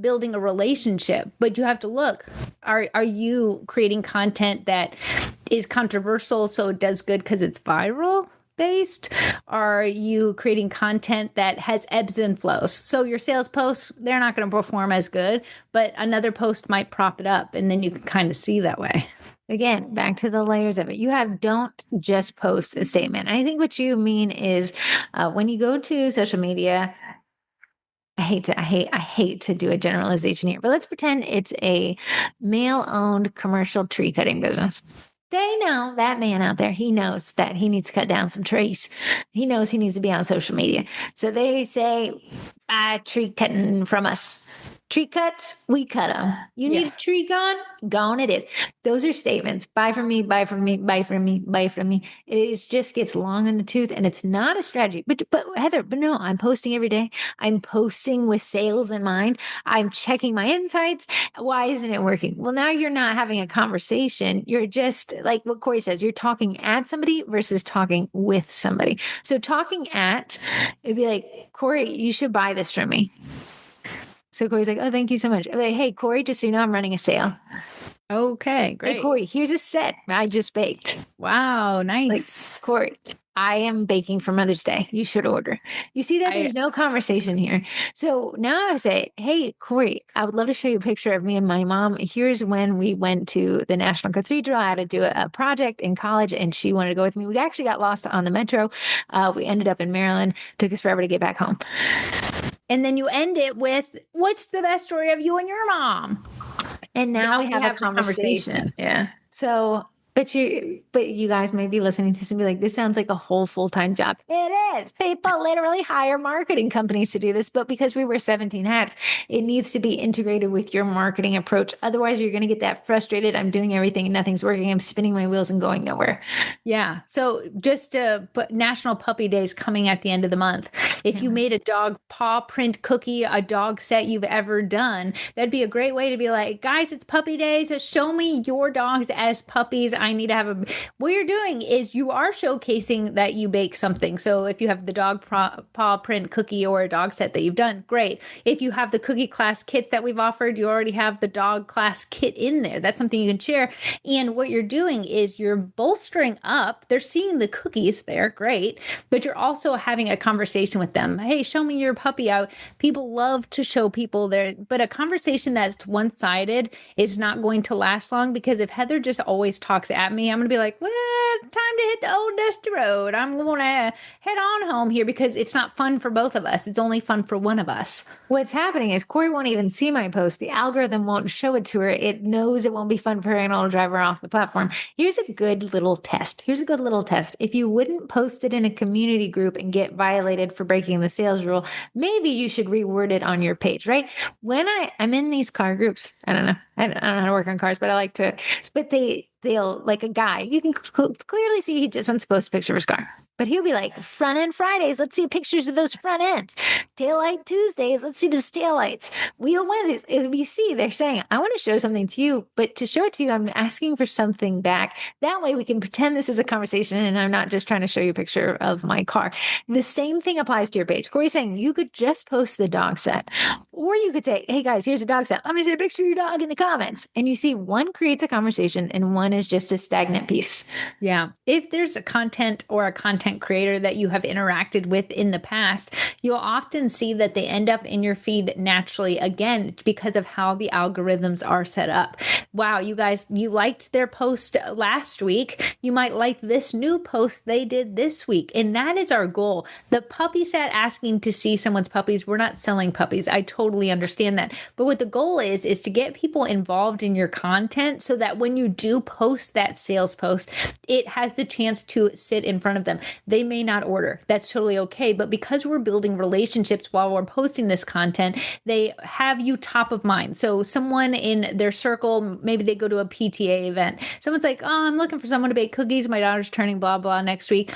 building a relationship, but you have to look, are you creating content that is controversial so it does good because it's viral based? Are you creating content that has ebbs and flows? So your sales posts, they're not going to perform as good, but another post might prop it up, and then you can kind of see that way. Again, back to the layers of it. Don't just post a statement. I think what you mean is when you go to social media, I hate to do a generalization here, but let's pretend it's a male-owned commercial tree cutting business. They know that man out there, he knows that he needs to cut down some trees. He knows he needs to be on social media. So they say, buy tree cutting from us. Tree cuts, we cut them. You need a tree gone? Gone it is. Those are statements. Buy from me, buy from me, buy from me, buy from me. Just gets long in the tooth and it's not a strategy. But Heather, no, I'm posting every day. I'm posting with sales in mind. I'm checking my insights. Why isn't it working? Well, now you're not having a conversation. You're just like what Corrie says, you're talking at somebody versus talking with somebody. So talking at, it'd be like, Corrie, you should buy this from me. So Corrie's like, oh, thank you so much. I'm like, hey, Corrie, just so you know, I'm running a sale. Okay, great. Hey, Corrie, here's a set I just baked. Wow, nice. Like, Corrie, I am baking for Mother's Day. You should order. You see that there's no conversation here. So now I say, hey, Corrie, I would love to show you a picture of me and my mom. Here's when we went to the National Cathedral. I had to do a project in college and she wanted to go with me. We actually got lost on the metro. We ended up in Maryland. Took us forever to get back home. And then you end it with, what's the best story of you and your mom? And now we have a conversation. Yeah. So, but you guys may be listening to this and be like, this sounds like a whole full-time job. It is. People literally hire marketing companies to do this, but because we wear 17 hats, it needs to be integrated with your marketing approach. Otherwise, you're going to get that frustrated. I'm doing everything and nothing's working. I'm spinning my wheels and going nowhere. Yeah. So just but National Puppy Day is coming at the end of the month. If you made a dog paw print cookie, a dog set you've ever done, that'd be a great way to be like, guys, it's puppy day. So show me your dogs as puppies. I need to have a, what you're doing is you are showcasing that you bake something. So if you have the paw print cookie or a dog set that you've done, great. If you have the cookie class kits that we've offered, you already have the dog class kit in there. That's something you can share. And what you're doing is you're bolstering up. They're seeing the cookies there, great, but you're also having a conversation with them. Hey, show me your puppy out. People love to show people there, but a conversation that's one-sided is not going to last long, because if Heather just always talks at me, I'm going to be like, well, time to hit the old dusty road. I'm going to head on home here, because it's not fun for both of us. It's only fun for one of us. What's happening is Corrie won't even see my post. The algorithm won't show it to her. It knows it won't be fun for her and it'll drive her off the platform. Here's a good little test. If you wouldn't post it in a community group and get violated for breaking the sales rule, maybe you should reword it on your page, right? When I'm in these car groups, I don't know. I don't know how to work on cars, but I like to, but they'll like a guy, you can clearly see he just wants to post a picture of his car. But he'll be like, front end Fridays, let's see pictures of those front ends. Taillight Tuesdays, let's see those taillights. Wheel Wednesdays. If you see, they're saying, I want to show something to you, but to show it to you, I'm asking for something back. That way we can pretend this is a conversation and I'm not just trying to show you a picture of my car. The same thing applies to your page. Corey's saying you could just post the dog set, or you could say, hey guys, here's a dog set. Let me see a picture of your dog in the comments. And you see one creates a conversation and one is just a stagnant piece. Yeah. If there's a content or a content creator that you have interacted with in the past, you'll often see that they end up in your feed naturally, again, because of how the algorithms are set up. Wow, you guys, you liked their post last week. You might like this new post they did this week. And that is our goal. The puppy set, asking to see someone's puppies. We're not selling puppies. I totally understand that. But what the goal is to get people involved in your content so that when you do post that sales post, it has the chance to sit in front of them. They may not order. That's totally okay. But because we're building relationships while we're posting this content, they have you top of mind. So someone in their circle, maybe they go to a PTA event. Someone's like, oh, I'm looking for someone to bake cookies. My daughter's turning blah, blah next week.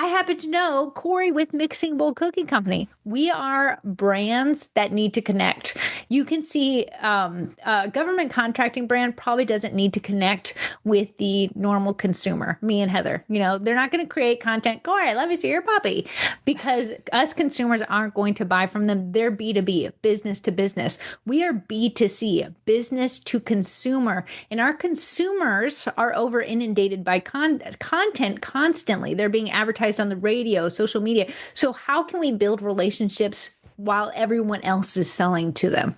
I happen to know Corrie with Mixing Bowl Cookie Company. We are brands that need to connect. You can see a government contracting brand probably doesn't need to connect with the normal consumer, me and Heather. You know, they're not going to create content, Corrie, let me see your puppy, because us consumers aren't going to buy from them. They're B2B, business to business. We are B2C, business to consumer. And our consumers are over inundated by content constantly. They're being advertised on the radio, social media. So how can we build relationships while everyone else is selling to them?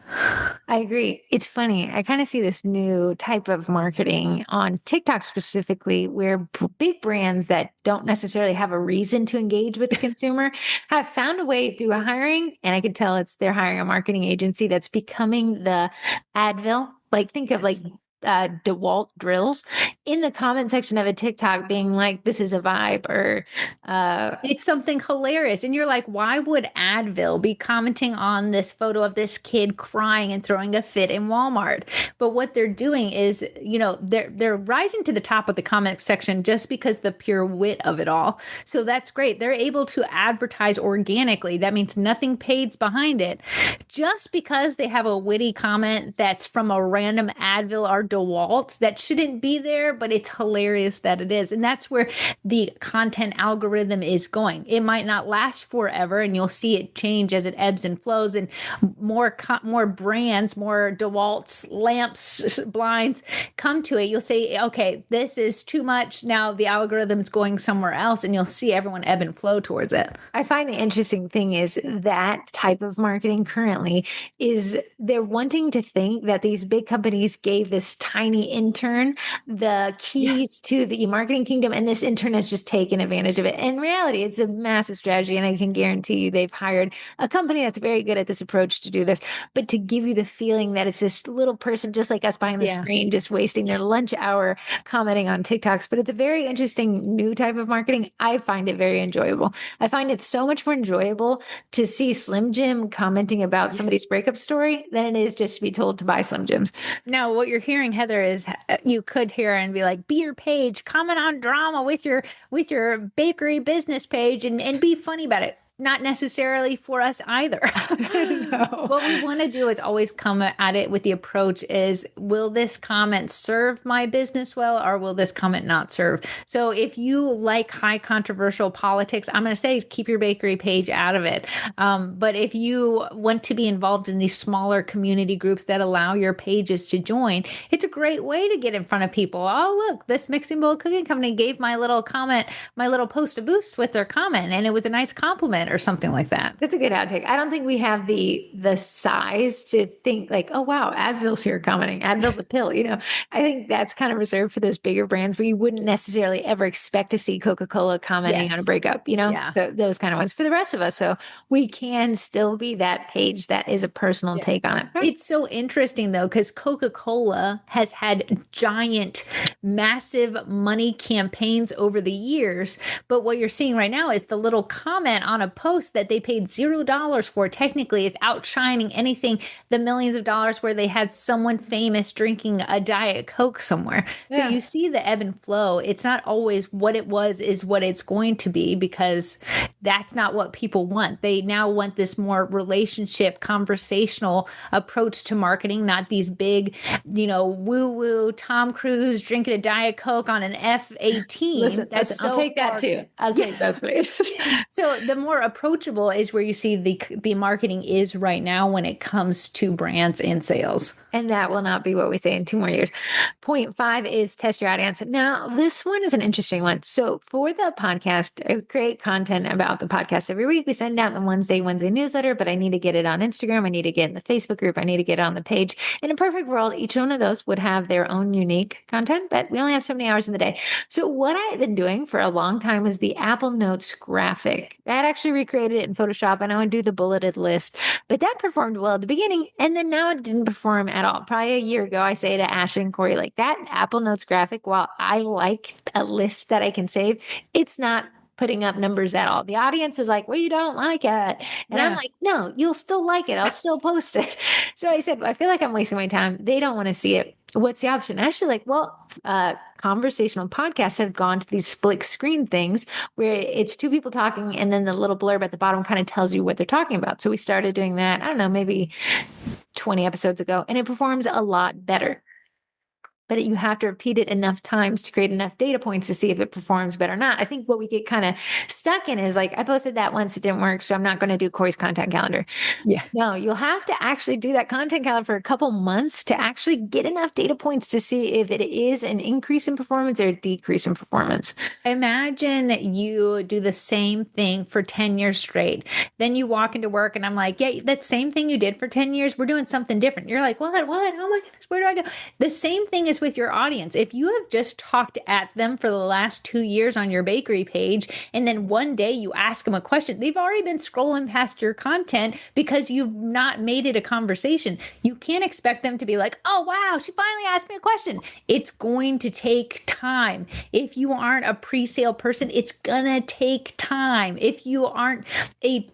I agree. It's funny. I kind of see this new type of marketing on TikTok specifically, where big brands that don't necessarily have a reason to engage with the consumer have found a way through a hiring. And I could tell they're hiring a marketing agency that's becoming the Advil. Like, think of like DeWalt drills in the comment section of a TikTok being like, this is a vibe, or it's something hilarious. And you're like, why would Advil be commenting on this photo of this kid crying and throwing a fit in Walmart? But what they're doing is, you know, they're rising to the top of the comment section just because the pure wit of it all. So that's great. They're able to advertise organically. That means nothing paid's behind it. Just because they have a witty comment that's from a random Advil or DeWalt, that shouldn't be there, but it's hilarious that it is. And that's where the content algorithm is going. It might not last forever, and you'll see it change as it ebbs and flows, and more brands, more DeWalt's lamps, blinds come to it. You'll say, okay, this is too much. Now the algorithm's going somewhere else, and you'll see everyone ebb and flow towards it. I find the interesting thing is that type of marketing currently is they're wanting to think that these big companies gave this tiny intern the keys to the marketing kingdom, and this intern has just taken advantage of it. In reality, it's a massive strategy, and I can guarantee you they've hired a company that's very good at this approach to do this, but to give you the feeling that it's this little person just like us behind the screen, just wasting their lunch hour commenting on TikToks. But it's a very interesting new type of marketing. I find it very enjoyable. I find it so much more enjoyable to see Slim Jim commenting about somebody's breakup story than it is just to be told to buy Slim Jims. Now, what you're hearing, Heather, is you could hear and be like, be your page, comment on drama with your bakery business page, and be funny about it. not necessarily for us either. No. What we want to do is always come at it with the approach is, will this comment serve my business well, or will this comment not serve? So if you like high controversial politics, I'm going to say keep your bakery page out of it. But if you want to be involved in these smaller community groups that allow your pages to join, it's a great way to get in front of people. Oh, look, this Mixing Bowl Cooking Company gave my little comment, my little post a boost with their comment, and it was a nice compliment or something like that. That's a good outtake. I don't think we have the size to think like, oh wow, Advil's here commenting, Advil the pill. I think that's kind of reserved for those bigger brands where you wouldn't necessarily ever expect to see Coca-Cola commenting on a breakup, Yeah. So those kind of ones for the rest of us. So we can still be that page that is a personal take on it. It's so interesting though, because Coca-Cola has had giant, massive money campaigns over the years. But what you're seeing right now is the little comment on a post that they paid $0 for technically is outshining anything, the millions of dollars where they had someone famous drinking a Diet Coke somewhere. So you see the ebb and flow. It's not always what it was is what it's going to be, because that's not what people want. They now want this more relationship, conversational approach to marketing, not these big, woo-woo Tom Cruise drinking a Diet Coke on an F-18. Listen, I'll take that too. I'll take both, please. So the more approachable is where you see the marketing is right now when it comes to brands and sales. And that will not be what we say in 2 more years. Point 5 is test your audience. Now, this one is an interesting one. So for the podcast, I create content about the podcast every week. We send out the Wednesday newsletter, but I need to get it on Instagram. I need to get in the Facebook group. I need to get it on the page. In a perfect world, each one of those would have their own unique content, but we only have so many hours in the day. So what I had been doing for a long time was the Apple Notes graphic. I had actually recreated it in Photoshop, and I would do the bulleted list, but that performed well at the beginning. And then now it didn't perform at all. Probably a year ago, I say to Ashley and Corrie, like, that Apple Notes graphic, while I like a list that I can save, it's not putting up numbers at all. The audience is like, well, you don't like it. And I'm like, no, you'll still like it. I'll still post it. So I said, I feel like I'm wasting my time. They don't want to see it. What's the option? Actually, like, well, conversational podcasts have gone to these split screen things where it's 2 people talking and then the little blurb at the bottom kind of tells you what they're talking about. So we started doing that, I don't know, maybe 20 episodes ago, and it performs a lot better. But you have to repeat it enough times to create enough data points to see if it performs better or not. I think what we get kind of stuck in is like, I posted that once, it didn't work, so I'm not going to do Corey's content calendar. Yeah. No, you'll have to actually do that content calendar for a couple months to actually get enough data points to see if it is an increase in performance or a decrease in performance. Imagine you do the same thing for 10 years straight. Then you walk into work and I'm like, yeah, that same thing you did for 10 years, we're doing something different. You're like, what? Oh my goodness, where do I go? The same thing is with your audience. If you have just talked at them for the last 2 years on your bakery page, and then one day you ask them a question, they've already been scrolling past your content because you've not made it a conversation. You can't expect them to be like, oh, wow, she finally asked me a question. It's going to take time. If you aren't a pre-sale person, it's gonna take time. If you aren't a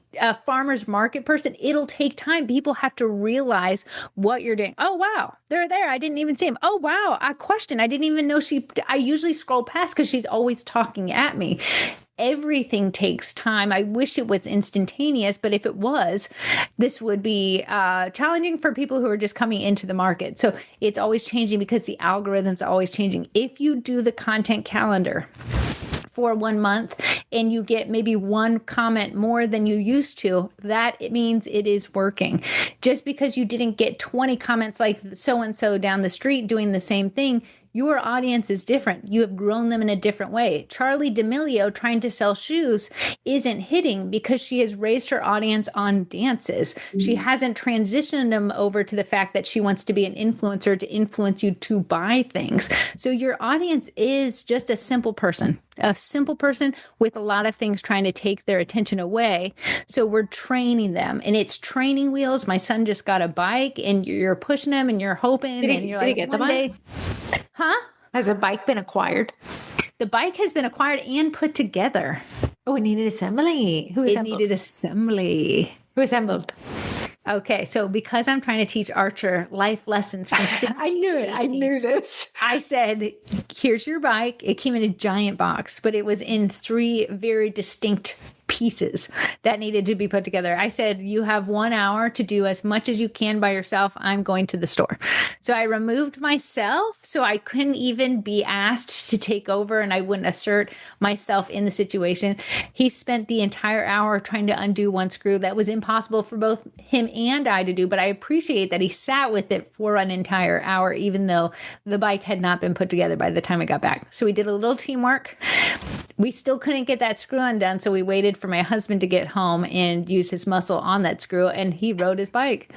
farmer's market person, it'll take time. People have to realize what you're doing. Oh, wow, they're there. I didn't even see him. Oh, wow, a question. I didn't even know I usually scroll past because she's always talking at me. Everything takes time. I wish it was instantaneous, but if it was, this would be challenging for people who are just coming into the market. So it's always changing because the algorithm's always changing. If you do the content calendar for 1 month and you get maybe 1 comment more than you used to, that it means it is working. Just because you didn't get 20 comments like so-and-so down the street doing the same thing, your audience is different. You have grown them in a different way. Charlie D'Amelio trying to sell shoes isn't hitting because she has raised her audience on dances. She hasn't transitioned them over to the fact that she wants to be an influencer to influence you to buy things. So your audience is just a simple person with a lot of things trying to take their attention away. So we're training them, and it's training wheels. My son just got a bike and you're pushing him and you're hoping Did and he you're like, get the one day, huh? Has a bike been acquired? The bike has been acquired and put together. Oh, it needed assembly. Who assembled? It needed assembly. Who assembled? Okay, so because I'm trying to teach Archer life lessons from 16 I knew it. I knew this. I said, here's your bike. It came in a giant box, but it was in 3 very distinct pieces that needed to be put together. I said, you have 1 hour to do as much as you can by yourself. I'm going to the store. So I removed myself so I couldn't even be asked to take over and I wouldn't assert myself in the situation. He spent the entire hour trying to undo one screw that was impossible for both him and I to do. But I appreciate that he sat with it for an entire hour, even though the bike had not been put together by the time I got back. So we did a little teamwork. We still couldn't get that screw undone. So we waited for my husband to get home and use his muscle on that screw. And he rode his bike.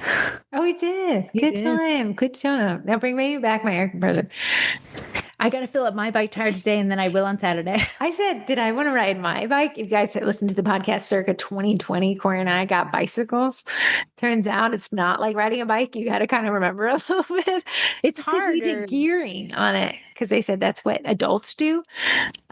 Oh, he did. He Good did. time. Good job. Now bring me back my air compressor. I got to fill up my bike tire today and then I will on Saturday. I said, did I want to ride my bike? If you guys listened to the podcast circa 2020, Corey and I got bicycles. Turns out it's not like riding a bike. You got to kind of remember a little bit. It's Because we did gearing on it because they said that's what adults do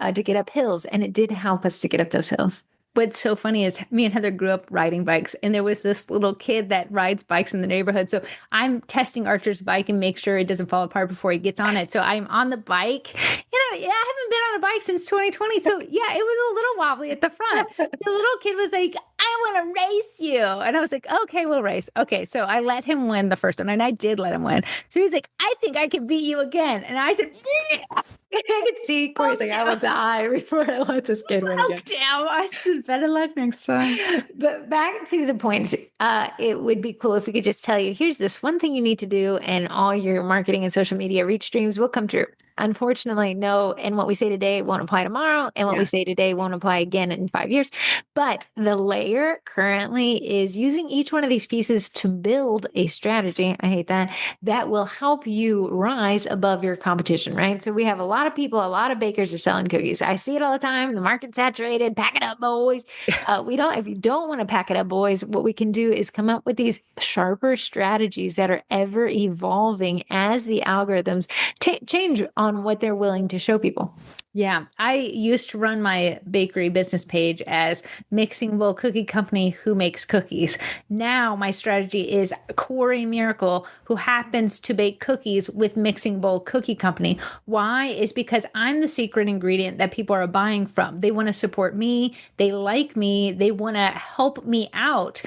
to get up hills. And it did help us to get up those hills. What's so funny is me and Heather grew up riding bikes, and there was this little kid that rides bikes in the neighborhood. So I'm testing Archer's bike and make sure it doesn't fall apart before he gets on it. So I'm on the bike. I haven't been on a bike since 2020. So yeah, it was a little wobbly at the front. So the little kid was like, I want to race you. And I was like, okay, we'll race. Okay. So I let him win the first one, and I did let him win. So he's like, I think I can beat you again. And I said, I could see Corey's like, I will die before I let this kid win again. Damn, I said, better luck next time. But back to the points, it would be cool if we could just tell you, here's this one thing you need to do, and all your marketing and social media reach dreams will come true. Unfortunately, no. And what we say today won't apply tomorrow. And what we say today won't apply again in 5 years. But the layer currently is using each one of these pieces to build a strategy. I hate that. That will help you rise above your competition, right? So we have a lot of people, a lot of bakers are selling cookies. I see it all the time. The market's saturated. Pack it up, boys. If you don't want to pack it up, boys, what we can do is come up with these sharper strategies that are ever evolving as the algorithms change on what they're willing to show people. Yeah, I used to run my bakery business page as Mixing Bowl Cookie Company who makes cookies. Now my strategy is Corrie Miracle, who happens to bake cookies with Mixing Bowl Cookie Company. Why? Is because I'm the secret ingredient that people are buying from. They want to support me. They like me. They want to help me out.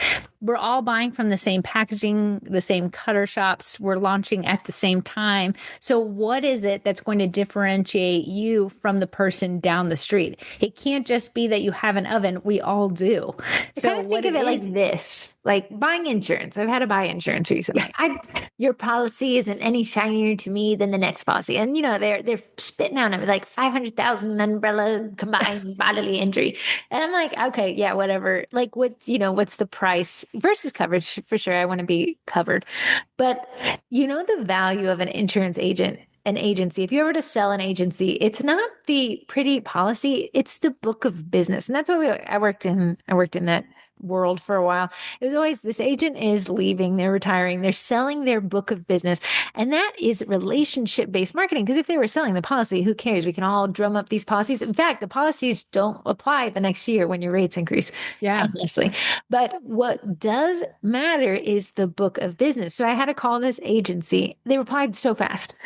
We're all buying from the same packaging, the same cutter shops. We're launching at the same time. So what is it that's going to differentiate you from the person down the street? It can't just be that you have an oven. We all do. So kind of think of it like this, like buying insurance. I've had to buy insurance recently. Your policy isn't any shinier to me than the next policy. And, they're spitting out at me like 500,000 umbrella combined bodily injury. And I'm like, okay, yeah, whatever. Like what's the price versus coverage? For sure. I want to be covered. But the value of an insurance agent, an agency. If you were to sell an agency, it's not the pretty policy, it's the book of business. And that's what I worked in that world for a while. It was always this agent is leaving, they're retiring, they're selling their book of business. And that is relationship-based marketing. Because if they were selling the policy, who cares? We can all drum up these policies. In fact, the policies don't apply the next year when your rates increase. Yeah. Endlessly. But what does matter is the book of business. So I had to call this agency. They replied so fast.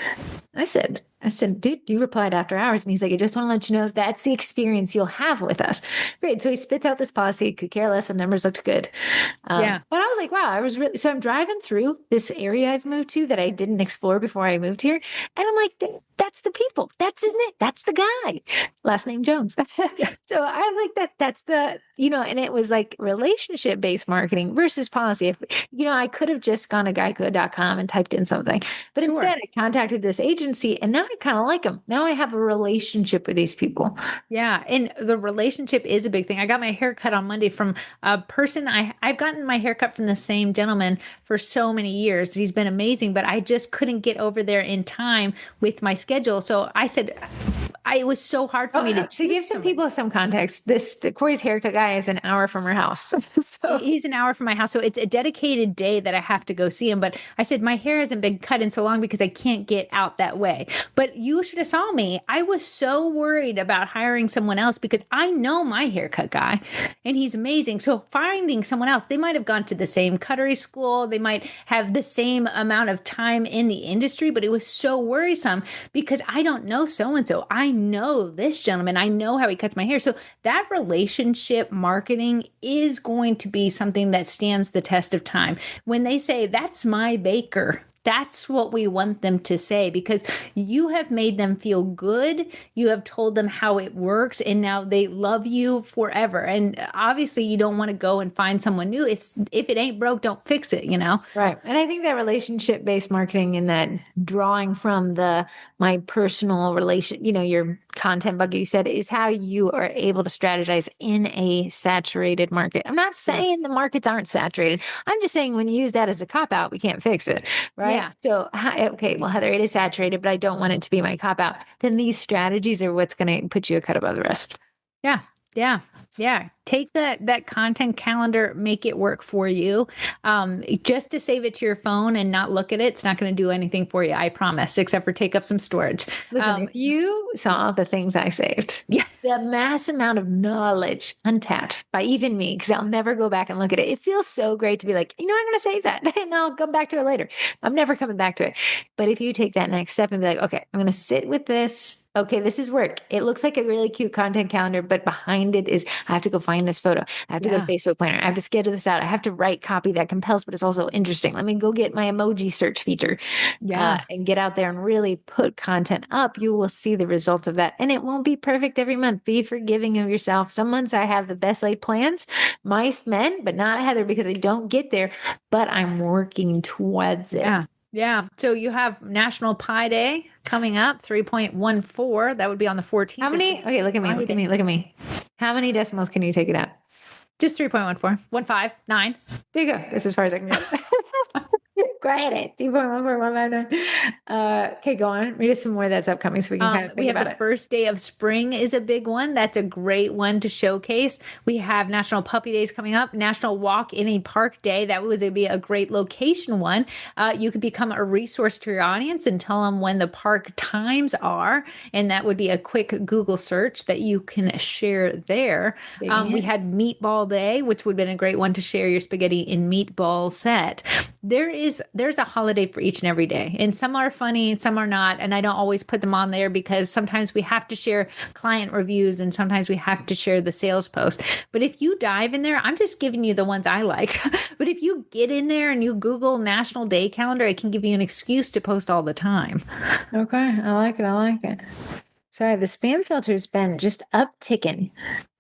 I said, dude, you replied after hours. And he's like, I just want to let you know that's the experience you'll have with us. Great. So he spits out this policy, could care less. The numbers looked good. But I was like, wow, so I'm driving through this area I've moved to that I didn't explore before I moved here. And I'm like, that's the people. That's isn't it? That's the guy. Last name Jones. So I was like, that's the, and it was like relationship-based marketing versus policy. If, I could have just gone to geico.com and typed in something, but instead I contacted this agency and now I kind of like them. Now I have a relationship with these people. Yeah. And the relationship is a big thing. I got my hair cut on Monday from a person. I've gotten my hair cut from the same gentleman for so many years. He's been amazing, but I just couldn't get over there in time with my schedule. So I said, it was so hard for me to give some people some context. Corey's haircut guy is an hour from her house. So he's an hour from my house. So it's a dedicated day that I have to go see him. But I said, my hair hasn't been cut in so long because I can't get out that way. But you should have saw me. I was so worried about hiring someone else because I know my haircut guy and he's amazing. So finding someone else, they might have gone to the same cuttery school. They might have the same amount of time in the industry, but it was so worrisome because I don't know so-and-so. I know this gentleman. I know how he cuts my hair. So that relationship marketing is going to be something that stands the test of time. When they say, that's my baker, that's what we want them to say, because you have made them feel good. You have told them how it works, and now they love you forever. And obviously, you don't want to go and find someone new. If it ain't broke, don't fix it, you know? Right. And I think that relationship based marketing and that drawing from my personal relation, your content bucket, you said, is how you are able to strategize in a saturated market. I'm not saying the markets aren't saturated. I'm just saying when you use that as a cop out, we can't fix it. Right. Yeah. So, okay, well, Heather, it is saturated, but I don't want it to be my cop out. Then these strategies are what's going to put you a cut above the rest. Yeah. Yeah. Yeah. Take that content calendar, make it work for you. Just to save it to your phone and not look at it, it's not going to do anything for you, I promise, except for take up some storage. Listen, if you saw the things I saved, the mass amount of knowledge untapped by even me, because I'll never go back and look at it. It feels so great to be like, I'm going to save that and I'll come back to it later. I'm never coming back to it. But if you take that next step and be like, okay, I'm going to sit with this. Okay, this is work. It looks like a really cute content calendar, but behind it is I have to go find this photo. I have to go to Facebook Planner. I have to schedule this out. I have to write copy that compels, but it's also interesting. Let me go get my emoji search feature and get out there and really put content up. You will see the results of that. And it won't be perfect every month. Be forgiving of yourself. Some months I have the best laid plans, mice, men, but not Heather, because I don't get there, but I'm working towards it. Yeah. Yeah. So you have National Pi Day coming up, 3.14. That would be on the 14th. How many? Okay, look at me. Look at me. Look at me. How many decimals can you take it out? Just 3.14. 159. There you go. That's as far as I can go. Quiet it. 2.14159. Okay, go on. Read us some more that's upcoming so we can kind of think we have about the it. first day of spring is a big one. That's a great one to showcase. We have National Puppy Days coming up, National Walk in a Park Day. That would be a great location one. You could become a resource to your audience and tell them when the park times are. And that would be a quick Google search that you can share there. We had Meatball Day, which would have been a great one to share your spaghetti and meatball set. There's a holiday for each and every day, and some are funny and some are not, and I don't always put them on there because sometimes we have to share client reviews and sometimes we have to share the sales post. But if you dive in there, I'm just giving you the ones I like. But if you get in there and you Google National Day Calendar, it can give you an excuse to post all the time. Okay, I like it. I like it. Sorry, the spam filter's been just upticking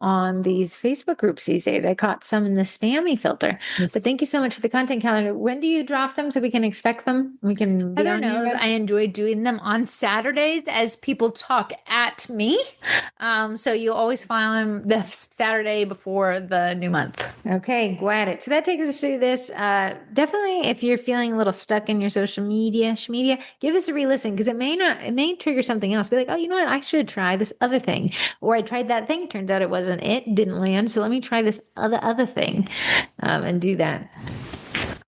on these Facebook groups these days. I caught some in the spammy filter. Yes. But thank you so much for the content calendar. When do you drop them so we can expect them? We can be Heather knows I enjoy doing them on Saturdays as people talk at me. So you always file them the Saturday before the new month. Okay, got it. So that takes us through this. Definitely, if you're feeling a little stuck in your social media, give this a re-listen because it may trigger something else. Be like, oh, you know what? I should try this other thing. Or I tried that thing. Turns out it wasn't it. Didn't land. So let me try this other thing and do that.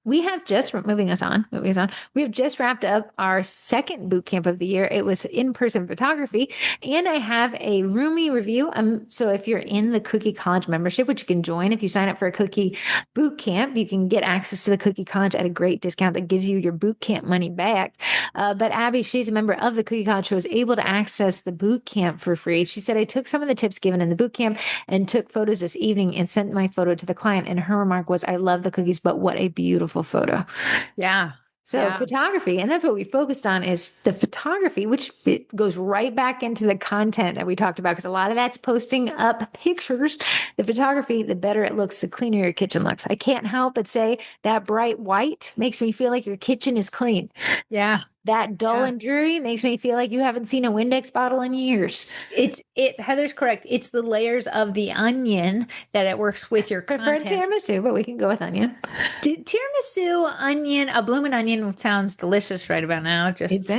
We have just moving us on. We have just wrapped up our second boot camp of the year. It was in-person photography, and I have a roomie review. So if you're in the Cookie College membership, which you can join if you sign up for a Cookie boot camp, you can get access to the Cookie College at a great discount that gives you your boot camp money back. But Abby, she's a member of the Cookie College, who was able to access the boot camp for free. She said, I took some of the tips given in the boot camp and took photos this evening and sent my photo to the client. And her remark was, I love the cookies, but what a beautiful photo. Yeah. So photography, and that's what we focused on is the photography, which it goes right back into the content that we talked about because a lot of that's posting up pictures. The photography, the better it looks, the cleaner your kitchen looks. I can't help but say that bright white makes me feel like your kitchen is clean. Yeah. That dull and dreary makes me feel like you haven't seen a Windex bottle in years. Heather's correct. It's the layers of the onion that it works with your content. Prefer tiramisu, but we can go with onion. Tiramisu, onion, a bloomin' onion sounds delicious right about now. Just it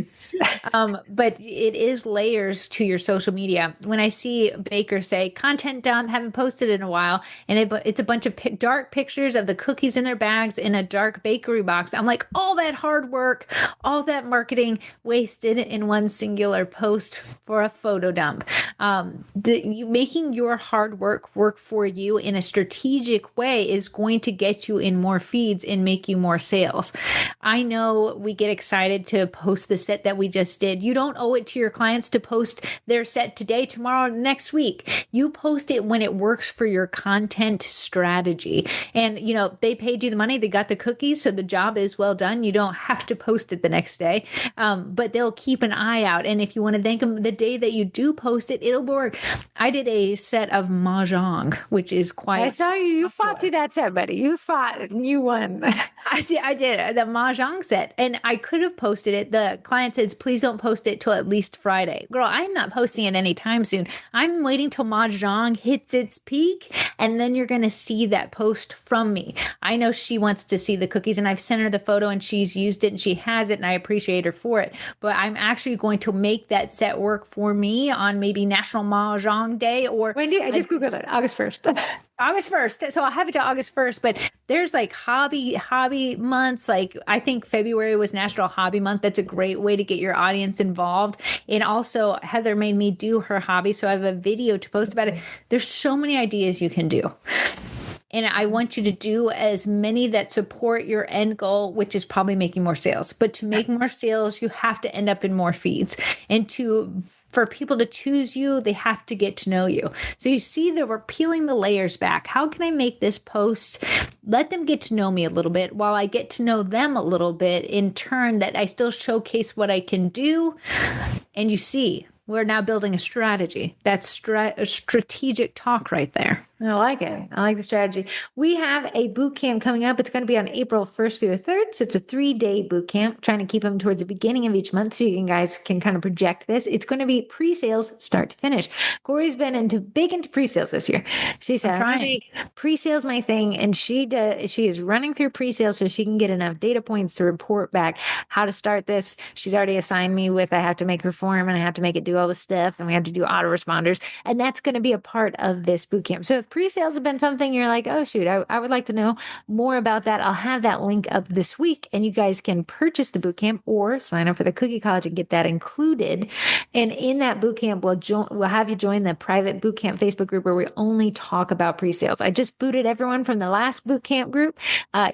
does. But it is layers to your social media. When I see bakers say content dump, haven't posted in a while, and it's a bunch of dark pictures of the cookies in their bags in a dark bakery box. I'm like, all that hard work, all that marketing wasted in one singular post for a photo dump. Making your hard work for you in a strategic way is going to get you in more feeds and make you more sales. I know we get excited to post the set that we just did. You don't owe it to your clients to post their set today, tomorrow, next week. You post it when it works for your content strategy. And, they paid you the money, they got the cookies, so the job is well done. You don't have to post it the next day, but they'll keep an eye out. And if you want to thank them the day that you do post it, it'll work. I did a set of mahjong, which is quite. I saw you. You fought to that set, buddy. You fought and you won. I did the mahjong set, and I could have posted it. The client says, please don't post it till at least Friday. Girl, I'm not posting it anytime soon. I'm waiting till mahjong hits its peak, and then you're going to see that post from me. I know she wants to see the cookies, and I've sent her the photo, and she's used it, and she has it, and I appreciate her for it. But I'm actually going to make that set work for me on maybe National Mahjong Day, or Wendy, I just Googled it, August 1st. August 1st. So I'll have it to August 1st, but there's like hobby months. Like I think February was National Hobby Month. That's a great way to get your audience involved. And also Heather made me do her hobby. So I have a video to post about it. There's so many ideas you can do. And I want you to do as many that support your end goal, which is probably making more sales. But to make more sales, you have to end up in more feeds. And for people to choose you, they have to get to know you. So you see that we're peeling the layers back. How can I make this post, let them get to know me a little bit while I get to know them a little bit, in turn that I still showcase what I can do. And you see, we're now building a strategy. That's strategic talk right there. I like it. I like the strategy. We have a boot camp coming up. It's going to be on April 1st through the 3rd. So it's a 3-day boot camp, trying to keep them towards the beginning of each month so you guys can kind of project this. It's going to be pre-sales start to finish. Corey's been big into pre-sales this year. She said, I'm trying to make pre-sales my thing. And she is running through pre-sales so she can get enough data points to report back how to start this. She's already assigned me with, I have to make her form and I have to make it do all the stuff. And we have to do autoresponders. And that's going to be a part of this boot camp. So if pre-sales have been something you're like, oh shoot, I would like to know more about that, I'll have that link up this week and you guys can purchase the bootcamp or sign up for the Cookie College and get that included. And in that bootcamp, we'll have you join the private bootcamp Facebook group where we only talk about pre-sales. I just booted everyone from the last bootcamp group.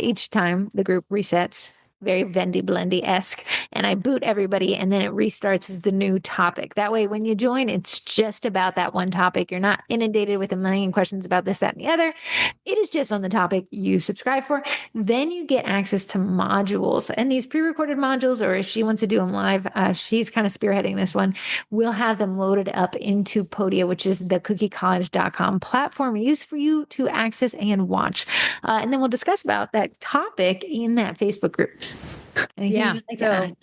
Each time the group resets, very Vendy Blendy-esque, and I boot everybody and then it restarts as the new topic. That way, when you join, it's just about that one topic. You're not inundated with a million questions about this, that, and the other. It is just on the topic you subscribe for. Then you get access to modules, and these pre-recorded modules, or if she wants to do them live, she's kind of spearheading this one. We'll have them loaded up into Podia, which is the cookiecollege.com platform used for you to access and watch. And then we'll discuss about that topic in that Facebook group. Yeah. So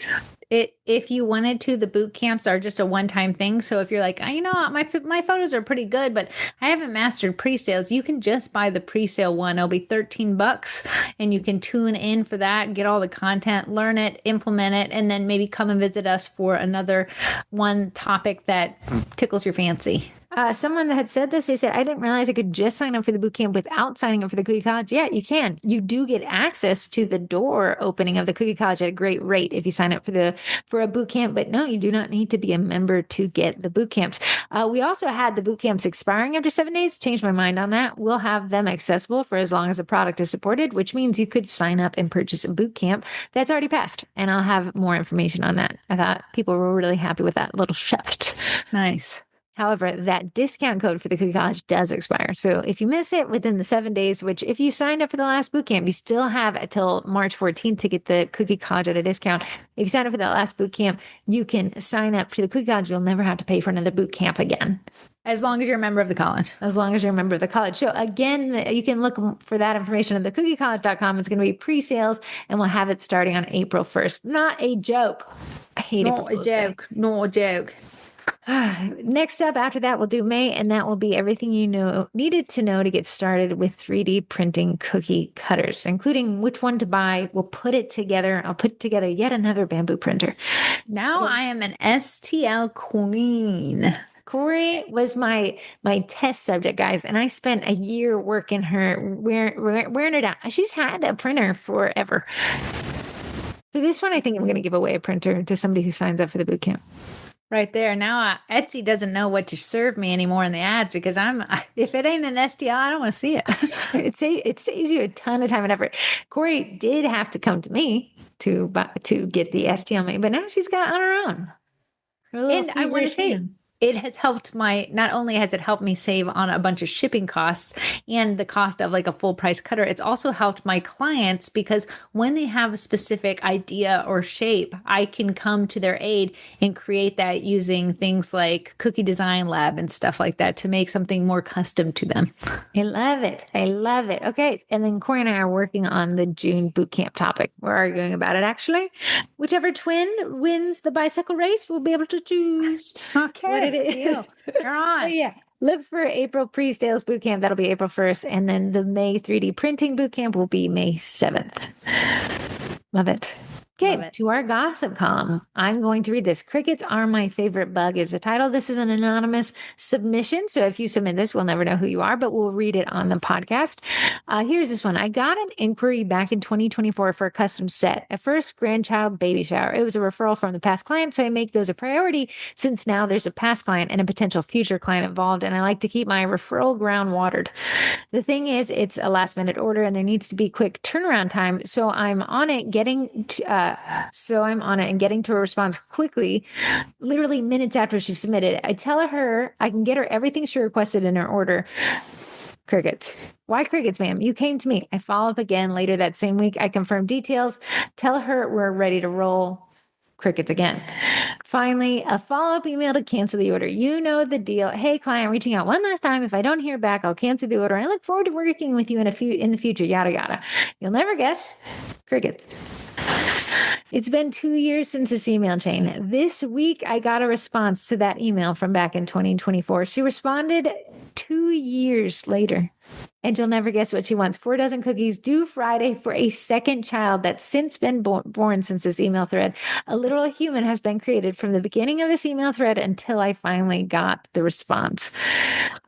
if you wanted to, the boot camps are just a one-time thing. So if you're like, my photos are pretty good, but I haven't mastered pre-sales, you can just buy the pre-sale one. It'll be $13 and you can tune in for that, get all the content, learn it, implement it, and then maybe come and visit us for another one topic that tickles your fancy. Someone that had said this, they said, I didn't realize I could just sign up for the bootcamp without signing up for the Cookie College. Yeah, you can. You do get access to the door opening of the Cookie College at a great rate if you sign up for a bootcamp. But no, you do not need to be a member to get the bootcamps. We also had the bootcamps expiring after 7 days. Changed my mind on that. We'll have them accessible for as long as the product is supported, which means you could sign up and purchase a bootcamp that's already passed. And I'll have more information on that. I thought people were really happy with that little shift. Nice. However, that discount code for the Cookie College does expire. So if you miss it within the 7 days, which if you signed up for the last bootcamp, you still have until March 14th to get the Cookie College at a discount. If you sign up for that last bootcamp, you can sign up to the Cookie College. You'll never have to pay for another bootcamp again. As long as you're a member of the college. As long as you're a member of the college. So again, you can look for that information at thecookiecollege.com. It's going to be pre-sales and we'll have it starting on April 1st. Not a joke. I hate it. Not a joke. Next up after that, we'll do May, and that will be everything you needed to know to get started with 3D printing cookie cutters, including which one to buy. We'll put it together. I'll put together yet another bamboo printer. Now I am an STL queen. Corrie was my test subject, guys, and I spent a year working her, wearing her down. She's had a printer forever. For this one, I think I'm going to give away a printer to somebody who signs up for the boot camp. Right there. Now Etsy doesn't know what to serve me anymore in the ads because if it ain't an STI, I don't want to see it. It saves you a ton of time and effort. Corrie did have to come to me to get the STL, but now she's got on her own. And I want to say it has helped not only has it helped me save on a bunch of shipping costs and the cost of like a full price cutter, it's also helped my clients because when they have a specific idea or shape, I can come to their aid and create that using things like Cookie Design Lab and stuff like that to make something more custom to them. I love it. I love it. Okay. And then Corrie and I are working on the June boot camp topic. We're arguing about it actually. Whichever twin wins the bicycle race, we'll be able to choose what it is. You're on. Yeah. Look for April pre-sales boot camp. That'll be April 1st. And then the May 3D printing boot camp will be May 7th. Love it. Okay, to our gossip column. I'm going to read this. Crickets are my favorite bug is the title. This is an anonymous submission. So if you submit this, we'll never know who you are, but we'll read it on the podcast. Here's this one. I got an inquiry back in 2024 for a custom set, a first grandchild baby shower. It was a referral from the past client, so I make those a priority since now there's a past client and a potential future client involved, and I like to keep my referral ground watered. The thing is, it's a last minute order and there needs to be quick turnaround time. So I'm on it getting to a response quickly, literally minutes after she submitted. I tell her I can get her everything she requested in her order. Crickets. Why crickets, ma'am? You came to me. I follow up again later that same week. I confirm details. Tell her we're ready to roll. Crickets again. Finally, a follow-up email to cancel the order. You know the deal. Hey, client, reaching out one last time. If I don't hear back, I'll cancel the order. I look forward to working with you in the future. Yada yada. You'll never guess. Crickets. It's been 2 years since this email chain. This week, I got a response to that email from back in 2024. She responded 2 years later. And you'll never guess what she wants. 4 dozen cookies due Friday for a second child that's since been born since this email thread. A literal human has been created from the beginning of this email thread until I finally got the response.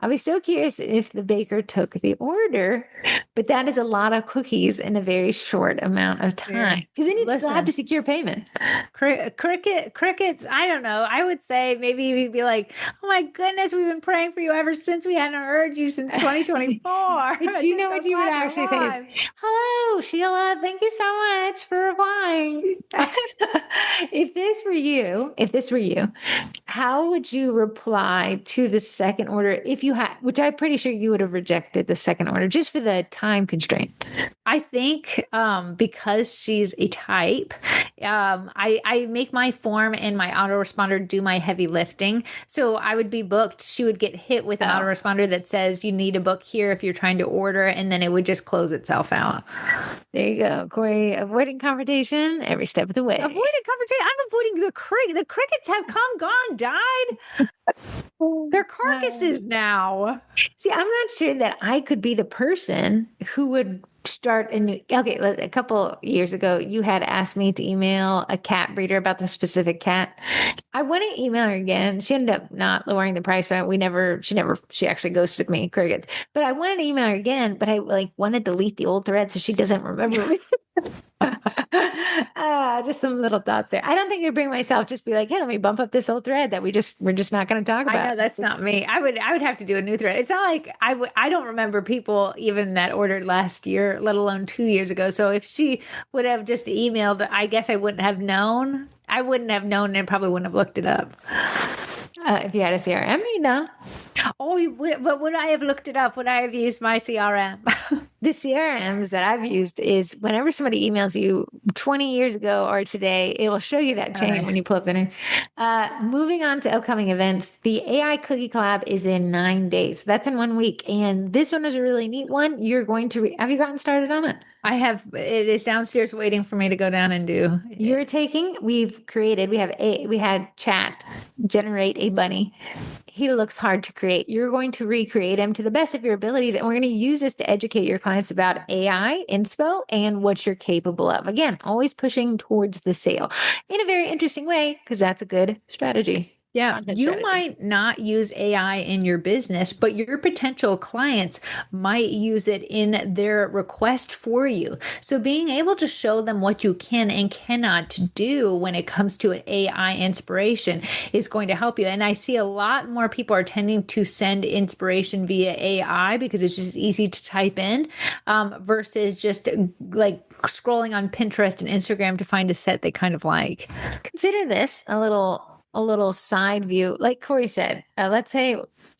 I was so curious if the baker took the order, but that is a lot of cookies in a very short amount of time. Because it needs to have to secure payment. Crickets, I don't know. I would say maybe you'd be like, oh my goodness, we've been praying for you ever since we hadn't heard you since 2024. But you know what you would actually say is, hello, Sheila, thank you so much for replying. If this were you, how would you reply to the second order if you had, which I'm pretty sure you would have rejected the second order just for the time constraint? I think because she's a type, I make my form and my autoresponder do my heavy lifting. So I would be booked. She would get hit with an autoresponder that says you need to book here if you're trying to order, and then it would just close itself out. There you go, Corrie. Avoiding confrontation every step of the way. Avoiding confrontation. I'm avoiding the cricket. The crickets have come, gone, died. They're carcasses now. See, I'm not sure that I could be the person who would start a couple years ago, you had asked me to email a cat breeder about the specific cat. I want to email her again. She ended up not lowering the price. So she actually ghosted me, crickets. But I wanted to email her again, but I want to delete the old thread so she doesn't remember. Just some little thoughts there. I don't think I'd bring myself, just be like, hey, let me bump up this old thread that we're just not going to talk about. I know that's not me. I would have to do a new thread. It's not like I don't remember people even that ordered last year, let alone 2 years ago. So if she would have just emailed, I guess I wouldn't have known. I wouldn't have known and probably wouldn't have looked it up. If you had a CRM, you know. Oh, but would I have looked it up? Would I have used my CRM? The CRMs that I've used is whenever somebody emails you 20 years ago or today, it will show you that chain when you pull up the name. Moving on to upcoming events, the AI Cookie Collab is in 9 days. That's in 1 week. And this one is a really neat one. You're going to, have you gotten started on it? I have. It is downstairs waiting for me to go down and do. We had chat generate a bunny. He looks hard to create. You're going to recreate him to the best of your abilities. And we're going to use this to educate your clients about AI, inspo, and what you're capable of. Again, always pushing towards the sale in a very interesting way, because that's a good strategy. Yeah, content you strategy. might not use AI in your business, but your potential clients might use it in their request for you. So being able to show them what you can and cannot do when it comes to an AI inspiration is going to help you. And I see a lot more people are tending to send inspiration via AI because it's just easy to type in, versus just like scrolling on Pinterest and Instagram to find a set they kind of like. Consider this a little side view. Like Corey said, let's say,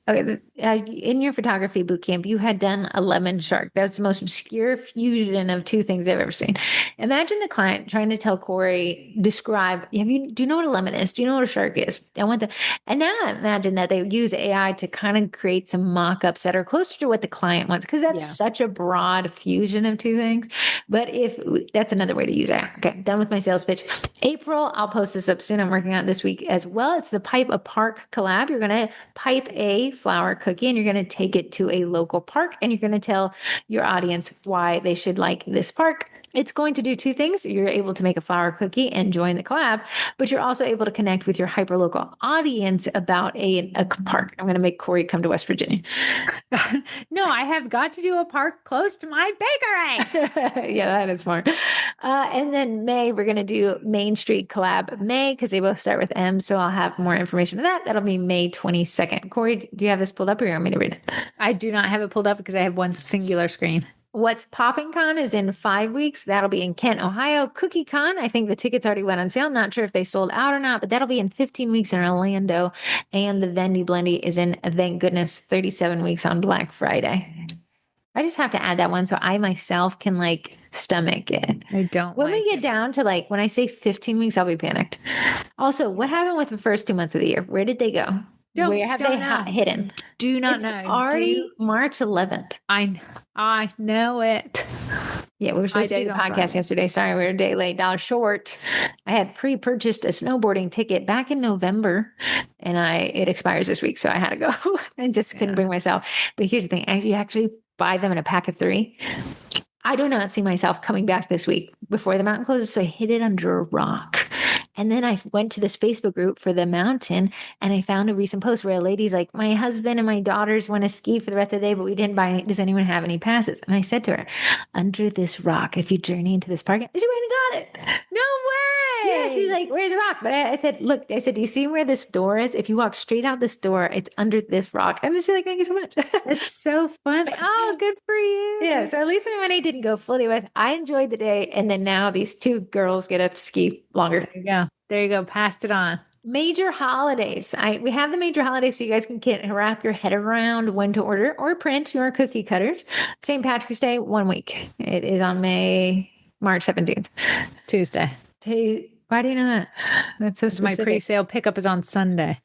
okay, in your photography boot camp, you had done a lemon shark. That's the most obscure fusion of two things I've ever seen. Imagine the client trying to tell Corey, describe, do you know what a lemon is? Do you know what a shark is? I want the, and now imagine that they use AI to kind of create some mock-ups that are closer to what the client wants, because that's such a broad fusion of two things. But if that's another way to use AI. Okay, done with my sales pitch. April, I'll post this up soon. I'm working on it this week as well. It's the Pipe a Park collab. You're going to pipe a flower cookie and you're going to take it to a local park and you're going to tell your audience why they should like this park. It's going to do two things. You're able to make a flower cookie and join the collab, but you're also able to connect with your hyperlocal audience about a park. I'm going to make Corey come to West Virginia. No, I have got to do a park close to my bakery. Yeah, that is smart. And then May, we're going to do Main Street collab of May because they both start with M. So I'll have more information on that. That'll be May 22nd. Corey, do you have this pulled up or you want me to read it? I do not have it pulled up because I have one singular screen. What's Popping Con is in 5 weeks. That'll be in Kent, Ohio. Cookie Con, I think the tickets already went on sale. Not sure if they sold out or not, but that'll be in 15 weeks in Orlando. And the Vendy Blendy is in, thank goodness, 37 weeks on Black Friday. I just have to add that one so I myself can like stomach it. I don't. When like we get it. down to like, when I say 15 weeks, I'll be panicked. Also, what happened with the first 2 months of the year? Where did they go? Where have they hidden? Do not It's know. already March 11th. I know it. Yeah, we were supposed to do the podcast yesterday. Sorry, we were a day late, dollar short. I had pre-purchased a snowboarding ticket back in November, and it expires this week, so I had to go. I just couldn't bring myself. But here's the thing: if you actually buy them in a pack of 3, I do not see myself coming back this week before the mountain closes, so I hid it under a rock. And then I went to this Facebook group for the mountain and I found a recent post where a lady's like, my husband and my daughters want to ski for the rest of the day, but we didn't buy any. Does anyone have any passes? And I said to her, under this rock, if you journey into this park, she went and got it. No way. Yeah, she's like, where's the rock? But I said, look, I said, do you see where this door is? If you walk straight out this door, it's under this rock. And she's like, thank you so much. It's so fun. Oh, good for you. Yeah. So at least my money didn't go fully with. I enjoyed the day. And then now these 2 girls get to ski longer. There you go. There you go. Passed it on. Major holidays. We have the major holidays so you guys can wrap your head around when to order or print your cookie cutters. St. Patrick's Day, 1 week. It is on March 17th. Tuesday. Why do you know that? That's so specific. My pre-sale pickup is on Sunday.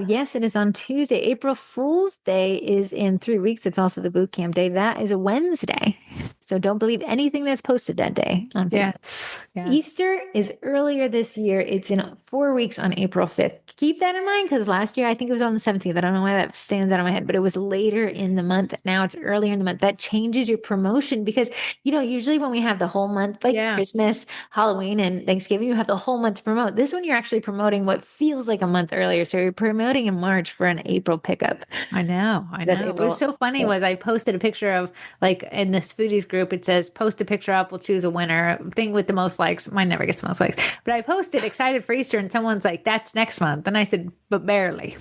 Yes, it is on Tuesday. April Fool's Day is in 3 weeks. It's also the boot camp day. That is a Wednesday. So don't believe anything that's posted that day on Facebook. Yes. Easter is earlier this year. It's in 4 weeks on April 5th. Keep that in mind because last year I think it was on the 17th. I don't know why that stands out of my head, but it was later in the month. Now it's earlier in the month. That changes your promotion because, usually when we have the whole month, like Christmas, Halloween, and Thanksgiving, you have the whole month to promote. This one, you're actually promoting what feels like a month earlier. So you're promoting in March for an April pickup. I know. What was so funny was I posted a picture of like in this foodies group, it says post a picture up, we'll choose a winner. Thing with the most likes. Mine never gets the most likes. But I posted excited for Easter and someone's like, that's next month. And I said, but barely.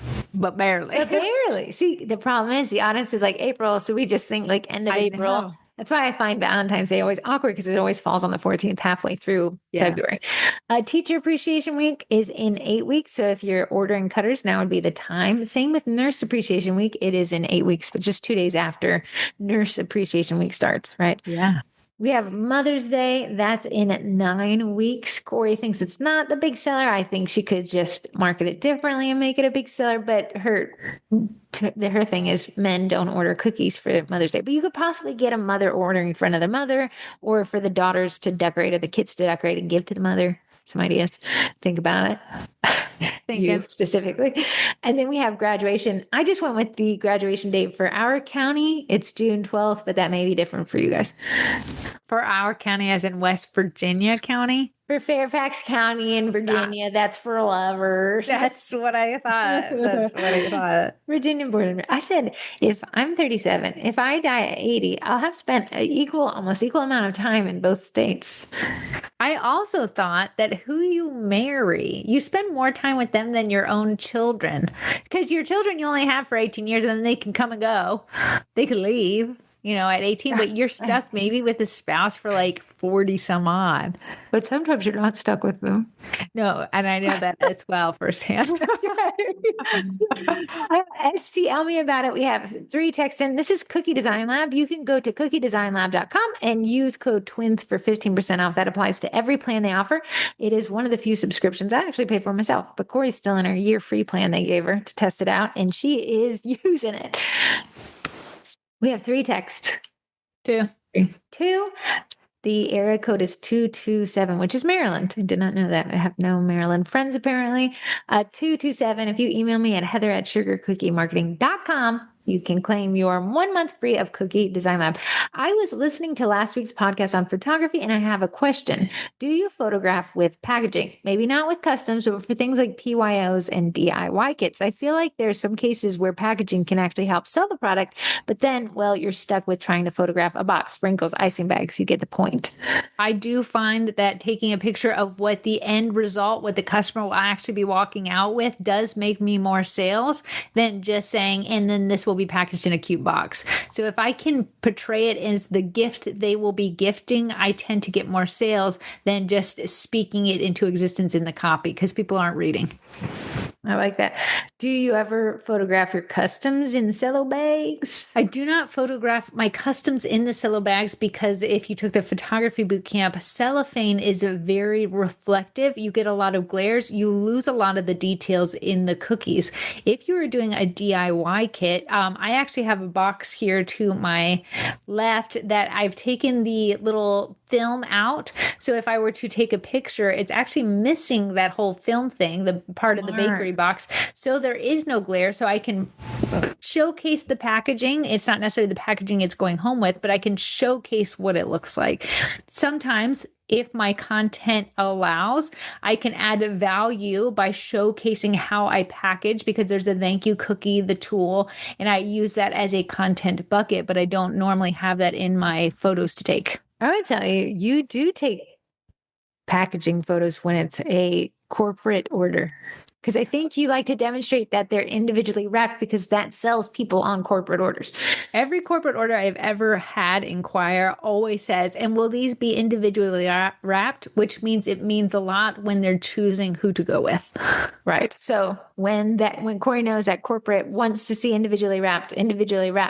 See, the problem is the audience is like April. So we just think like end of April. Know. That's why I find Valentine's Day always awkward because it always falls on the 14th, halfway through February. Teacher Appreciation Week is in 8 weeks. So if you're ordering cutters, now would be the time. Same with Nurse Appreciation Week. It is in 8 weeks, but just 2 days after Nurse Appreciation Week starts, right? Yeah. We have Mother's Day. That's in 9 weeks. Corey thinks it's not the big seller. I think she could just market it differently and make it a big seller. But her thing is men don't order cookies for Mother's Day. But you could possibly get a mother ordering for another mother or for the daughters to decorate or the kids to decorate and give to the mother. Some ideas. Think about it. You specifically. And then we have graduation. I just went with the graduation date for our county. It's June 12th, but that may be different for you guys. For our county, as in West Virginia County? For Fairfax County in Virginia, that's for lovers. That's what I thought. That's what I thought. Virginia born. I said, if I'm 37, if I die at 80, I'll have spent almost equal amount of time in both states. I also thought that who you marry, you spend more time with them than your own children. Because your children you only have for 18 years and then they can come and go. They can leave, at 18, but you're stuck maybe with a spouse for like 40 some odd. But sometimes you're not stuck with them. No, and I know that as well firsthand. Tell me about it. We have 3 texts in. This is Cookie Design Lab. You can go to cookiedesignlab.com and use code TWINS for 15% off. That applies to every plan they offer. It is one of the few subscriptions I actually pay for myself, but Corey's still in her year free plan they gave her to test it out, and she is using it. We have 3 texts. 2. 2. The area code is 227, which is Maryland. I did not know that. I have no Maryland friends, apparently. 227. If you email me at heather@sugarcookiemarketing.com, you can claim your 1 month free of Cookie Design Lab. I was listening to last week's podcast on photography, and I have a question. Do you photograph with packaging? Maybe not with customs, but for things like PYOs and DIY kits. I feel like there's some cases where packaging can actually help sell the product, but then, well, you're stuck with trying to photograph a box, sprinkles, icing bags. You get the point. I do find that taking a picture of what the end result, what the customer will actually be walking out with, does make me more sales than just saying, and then this will be packaged in a cute box. So if I can portray it as the gift they will be gifting, I tend to get more sales than just speaking it into existence in the copy because people aren't reading. I like that. Do you ever photograph your customs in cello bags? I do not photograph my customs in the cello bags because if you took the photography boot camp, cellophane is a very reflective. You get a lot of glares. You lose a lot of the details in the cookies. If you were doing a DIY kit, I actually have a box here to my left that I've taken the little film out. So if I were to take a picture, it's actually missing that whole film thing, the part of the bakery box. So there is no glare. So I can showcase the packaging. It's not necessarily the packaging it's going home with, but I can showcase what it looks like. Sometimes if my content allows, I can add value by showcasing how I package because there's a thank you cookie, the tool, and I use that as a content bucket, but I don't normally have that in my photos to take. I would tell you, you do take packaging photos when it's a corporate order. Because I think you like to demonstrate that they're individually wrapped because that sells people on corporate orders. Every corporate order I've ever had inquire always says, and will these be individually wrapped? Which means it means a lot when they're choosing who to go with. Right. So when Corrie knows that corporate wants to see individually wrapped,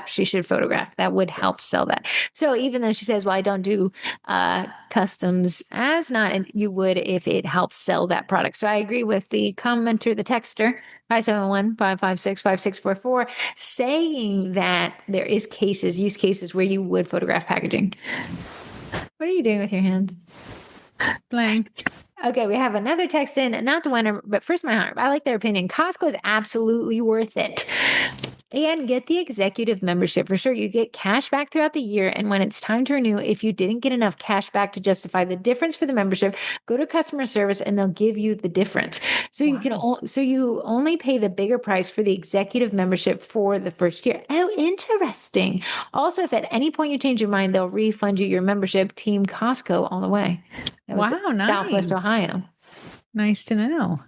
she should photograph. That would help sell that. So even though she says, well, I don't do customs as not, and you would if it helps sell that product. So I agree with the commenter, the texter, 571-556-5644, saying that there is use cases where you would photograph packaging. What are you doing with your hands? Playing. Okay, we have another text in, not the winner, but first my heart. I like their opinion. Costco is absolutely worth it. And get the executive membership for sure. You get cash back throughout the year. And when it's time to renew, if you didn't get enough cash back to justify the difference for the membership, go to customer service and they'll give you the difference. So you only pay the bigger price for the executive membership for the first year. Oh, interesting. Also, if at any point you change your mind, they'll refund you your membership. Team Costco all the way. That was nice. Southwest Ohio. Nice to know.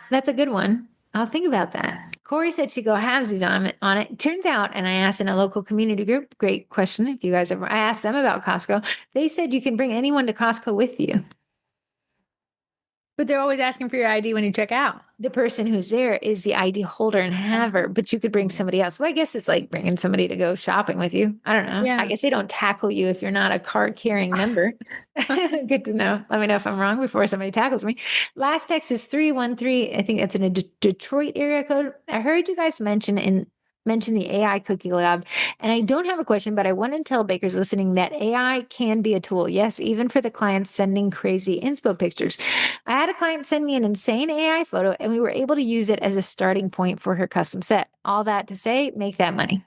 That's a good one. I'll think about that. Corrie said she'd go halvesies on it. Turns out, and I asked in a local community group, great question. If you guys I asked them about Costco, they said you can bring anyone to Costco with you. But they're always asking for your ID when you check out. The person who's there is the ID holder and haver, but you could bring somebody else. Well, I guess it's like bringing somebody to go shopping with you. I don't know. Yeah. I guess they don't tackle you if you're not a card-carrying member. Good to know. Let me know if I'm wrong before somebody tackles me. Last text is 313. I think that's in a Detroit area code. I heard you guys mention the AI cookie lab. And I don't have a question, but I want to tell bakers listening that AI can be a tool. Yes, even for the clients sending crazy inspo pictures. I had a client send me an insane AI photo and we were able to use it as a starting point for her custom set. All that to say, make that money.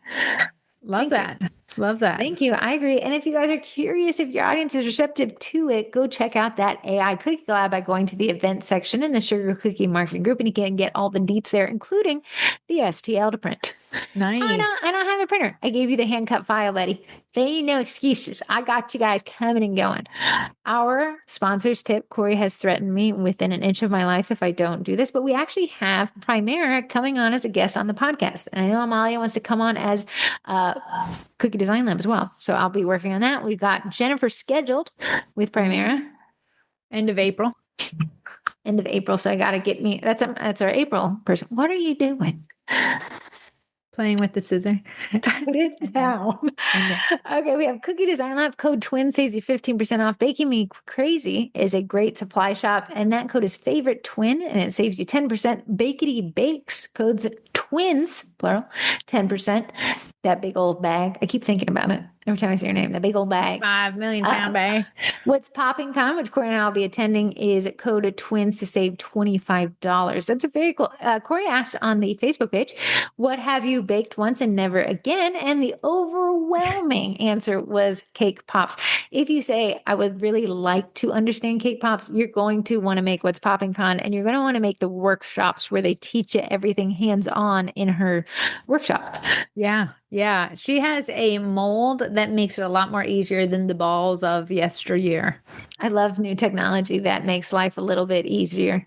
Love that. Love that. Thank you. I agree. And if you guys are curious if your audience is receptive to it, go check out that AI Cookie Lab by going to the events section in the Sugar Cookie Marketing Group, and you can get all the deets there, including the STL to print. I Nice. don't have a printer. I gave you the hand cut file, Betty. They ain't no excuses. I got you guys coming and going. Our sponsors tip, Corrie has threatened me within an inch of my life if I don't do this, but we actually have Primera coming on as a guest on the podcast. And I know Amalia wants to come on as Cookie Design Lab as well. So I'll be working on that. We've got Jennifer scheduled with Primera. End of April. End of April. So I got to get me, that's our April person. What are you doing? Playing with the scissor. Put it down. Okay, we have Cookie Design Lab. Code TWIN saves you 15% off. Baking Me Crazy is a great supply shop, and that code is favorite twin, and it saves you 10%. Bakety Bakes, codes twins, plural, 10%. That big old bag. I keep thinking about it every time I see your name. That big old bag. 5 million pound bag. What's Popping Con, which Corey and I will be attending, is code twins to save $25. That's a very cool. Corey asked on the Facebook page, what have you baked once and never again? And the overwhelming answer was cake pops. If you say, I would really like to understand cake pops, you're going to want to make What's Popping Con, and you're going to want to make the workshops where they teach you everything hands-on in her workshop. Yeah. Yeah. She has a mold that makes it a lot more easier than the balls of yesteryear. I love new technology that makes life a little bit easier.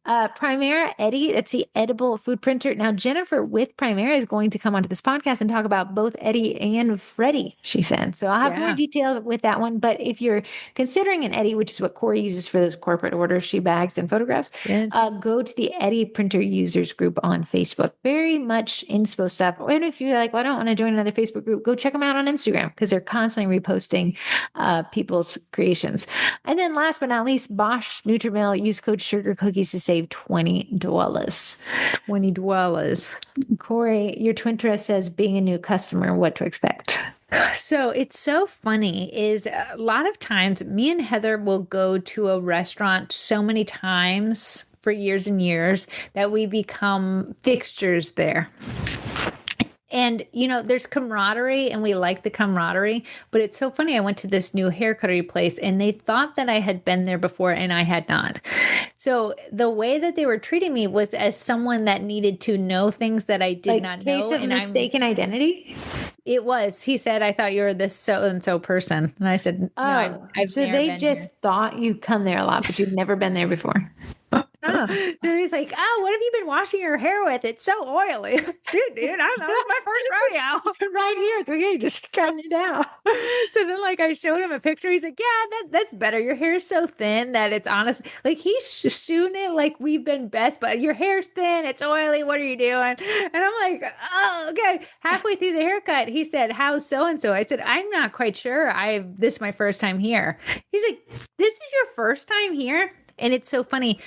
Primera Eddie, it's the edible food printer. Now, Jennifer with Primera is going to come onto this podcast and talk about both Eddie and Freddie, she said. So I'll have more details with that one. But if you're considering an Eddie, which is what Corey uses for those corporate orders she bags and photographs, go to the Eddie Printer Users Group on Facebook. Very much inspo stuff. And if you're like, well, I don't want to join another Facebook group, go check them out on Instagram because they're constantly reposting people's creations. And then last but not least, Bosch Nutrimill, use code Sugar Cookies to save $20. $20. Corey, your Twinterest says being a new customer, what to expect. So it's so funny is a lot of times me and Heather will go to a restaurant so many times for years and years that we become fixtures there. And, you know, there's camaraderie and we like the camaraderie, but it's so funny. I went to this new haircuttery place and they thought that I had been there before and I had not. So the way that they were treating me was as someone that needed to know things that I did not know. Case of mistaken identity? It was. He said, I thought you were this so-and-so person. And I said, no, I've so never they been just here. thought you come there a lot, but you've never been there before. Oh. So he's like, oh, what have you been washing your hair with? It's so oily. Dude, I don't know. It's my first rodeo. Right here. You're just cutting it out. So then, like, I showed him a picture. He's like, yeah, that's better. Your hair is so thin that it's honest. Like, he's shooting it like we've been best, but your hair's thin. It's oily. What are you doing? And I'm like, oh, okay. Halfway through the haircut, he said, how's so-and-so? I said, I'm not quite sure. This is my first time here. He's like, this is your first time here? And it's so funny.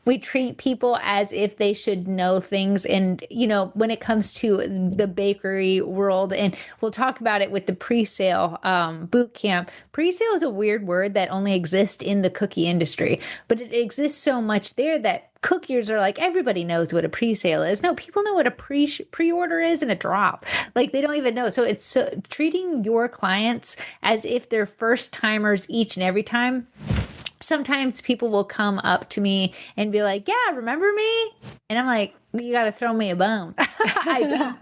We treat people as if they should know things. And, you know, when it comes to the bakery world, and we'll talk about it with the pre-sale boot camp. Pre-sale is a weird word that only exists in the cookie industry, but it exists so much there that cookiers are like, everybody knows what a pre-sale is. No, people know what a pre-order is and a drop. Like, they don't even know. So it's treating your clients as if they're first timers each and every time. Sometimes people will come up to me and be like, yeah, remember me? And I'm like, you got to throw me a bone. I don't.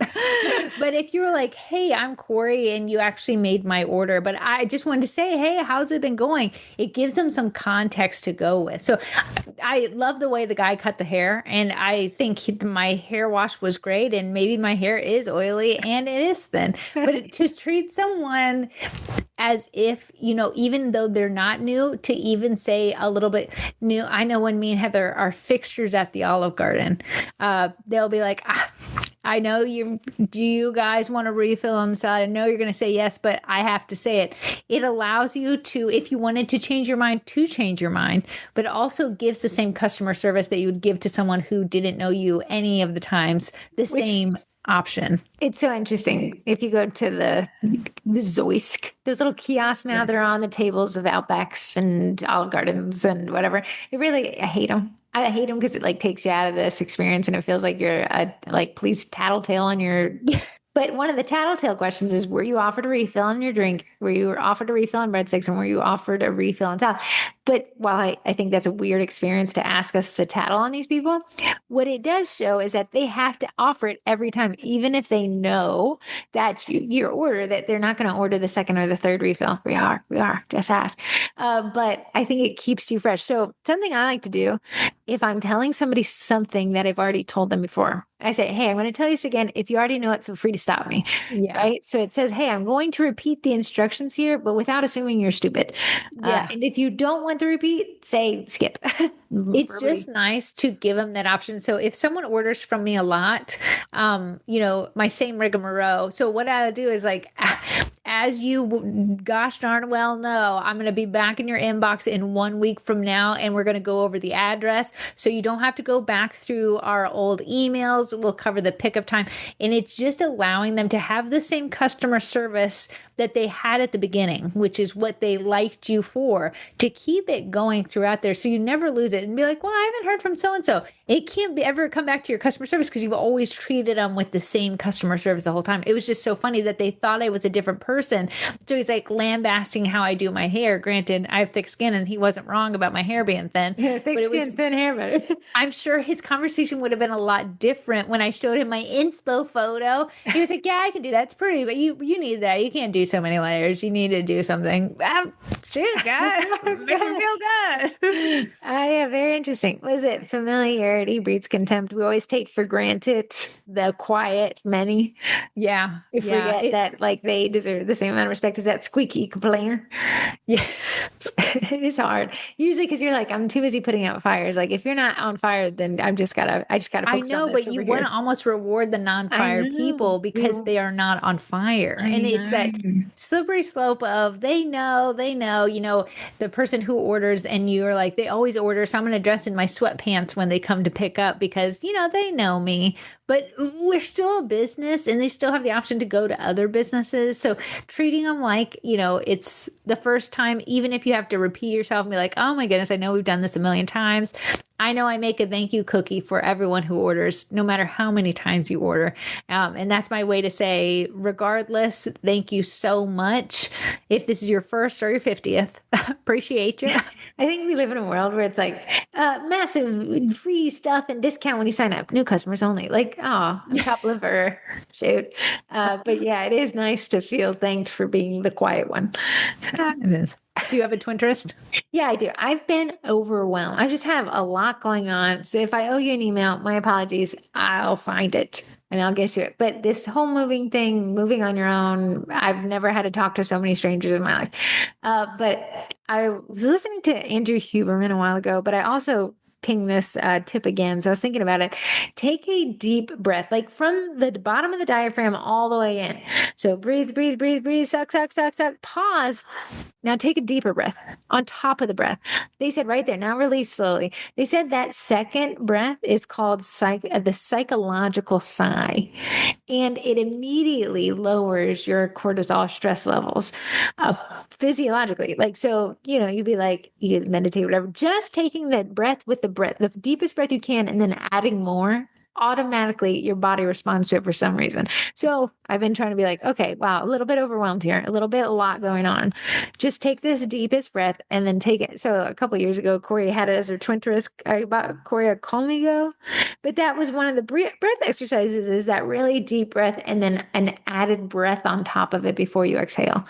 But if you were like, hey, I'm Corrie and you actually made my order, but I just wanted to say, hey, how's it been going? It gives them some context to go with. So I love the way the guy cut the hair. And I think my hair wash was great. And maybe my hair is oily and it is thin. But it just treats someone as if, you know, even though they're not new, to even say a little bit new. I know when me and Heather are fixtures at the Olive Garden, they'll be like, I know do you guys want to refill on the side? I know you're going to say yes, but I have to say it. It allows you to, if you wanted to change your mind, to change your mind, but it also gives the same customer service that you would give to someone who didn't know you any of the times, same option. It's so interesting. If you go to the Zoisk, those little kiosks now, they're on the tables of Outbacks and Olive Gardens and whatever. I hate them. I hate them because it like takes you out of this experience and it feels like you're please tattletale on your But one of the tattletale questions is, were you offered a refill on your drink? Were you offered a refill on breadsticks? And were you offered a refill on salad? But while I think that's a weird experience to ask us to tattle on these people, what it does show is that they have to offer it every time, even if they know that your order, that they're not going to order the second or the third refill. We are, just ask. But I think it keeps you fresh. So something I like to do, if I'm telling somebody something that I've already told them before, I say, hey, I'm going to tell you this again. If you already know it, feel free to stop me. Yeah. Right. So it says, hey, I'm going to repeat the instructions here, but without assuming you're stupid. Yeah. And if you don't want to repeat, say skip. It's just nice to give them that option. So if someone orders from me a lot, my same rigmarole. So what I do is like, as you gosh darn well know, I'm going to be back in your inbox in 1 week from now, and we're going to go over the address. So you don't have to go back through our old emails. We'll cover the pickup time. And it's just allowing them to have the same customer service that they had at the beginning, which is what they liked you for, to keep it going throughout there. So you never lose it and be like, well, I haven't heard from so-and-so. It can't ever come back to your customer service because you've always treated them with the same customer service the whole time. It was just so funny that they thought I was a different person. So he's like lambasting how I do my hair. Granted, I have thick skin and he wasn't wrong about my hair being thin. Yeah, thick skin, thin hair, better. I'm sure his conversation would have been a lot different when I showed him my inspo photo. He was like, yeah, I can do that. It's pretty, but you need that. You can't do so many layers. You need to do something. Shoot, guys, make me feel good. Yeah, very interesting. Was it familiarity breeds contempt? We always take for granted the quiet many. Yeah. We forget that like they deserve the same amount of respect as that squeaky complainer. Yes. It is hard. Usually because you're like, I'm too busy putting out fires. Like if you're not on fire, then I just gotta focus I know, on this but you over want to here. almost reward the non-fired people because they are not on fire. And it's that slippery slope of they know, the person who orders and you're like, they always order. So I'm going to dress in my sweatpants when they come to pick up because, they know me. But we're still a business and they still have the option to go to other businesses. So treating them like, it's the first time, even if you have to repeat yourself and be like, oh my goodness, I know we've done this a million times. I know I make a thank you cookie for everyone who orders, no matter how many times you order. And that's my way to say, regardless, thank you so much. If this is your first or your 50th, appreciate you. I think we live in a world where it's like massive free stuff and discount when you sign up. New customers only. Like, oh, top liver. Shoot. But yeah, it is nice to feel thanked for being the quiet one. It is. Do you have a Twinterest? Yeah, I do. I've been overwhelmed. I just have a lot going on. So if I owe you an email, my apologies. I'll find it and I'll get to it. But this whole moving thing, moving on your own, I've never had to talk to so many strangers in my life. But I was listening to Andrew Huberman a while ago, but I also ping this tip again. So I was thinking about it. Take a deep breath, like from the bottom of the diaphragm all the way in. So breathe, breathe, breathe, breathe, suck, suck, suck, suck, pause. Now take a deeper breath on top of the breath. They said right there, now release slowly. They said that second breath is called the psychological sigh. And it immediately lowers your cortisol stress levels physiologically. Like, so, you'd be like, you meditate, whatever, just taking that breath with the deepest breath you can, and then adding more, automatically your body responds to it for some reason. So I've been trying to be like, okay, wow, a little bit overwhelmed here, a lot going on. Just take this deepest breath and then take it. So a couple of years ago, Corrie had it as her Twinterest. I bought Corrie a Colmigo, but that was one of the breath exercises, is that really deep breath and then an added breath on top of it before you exhale.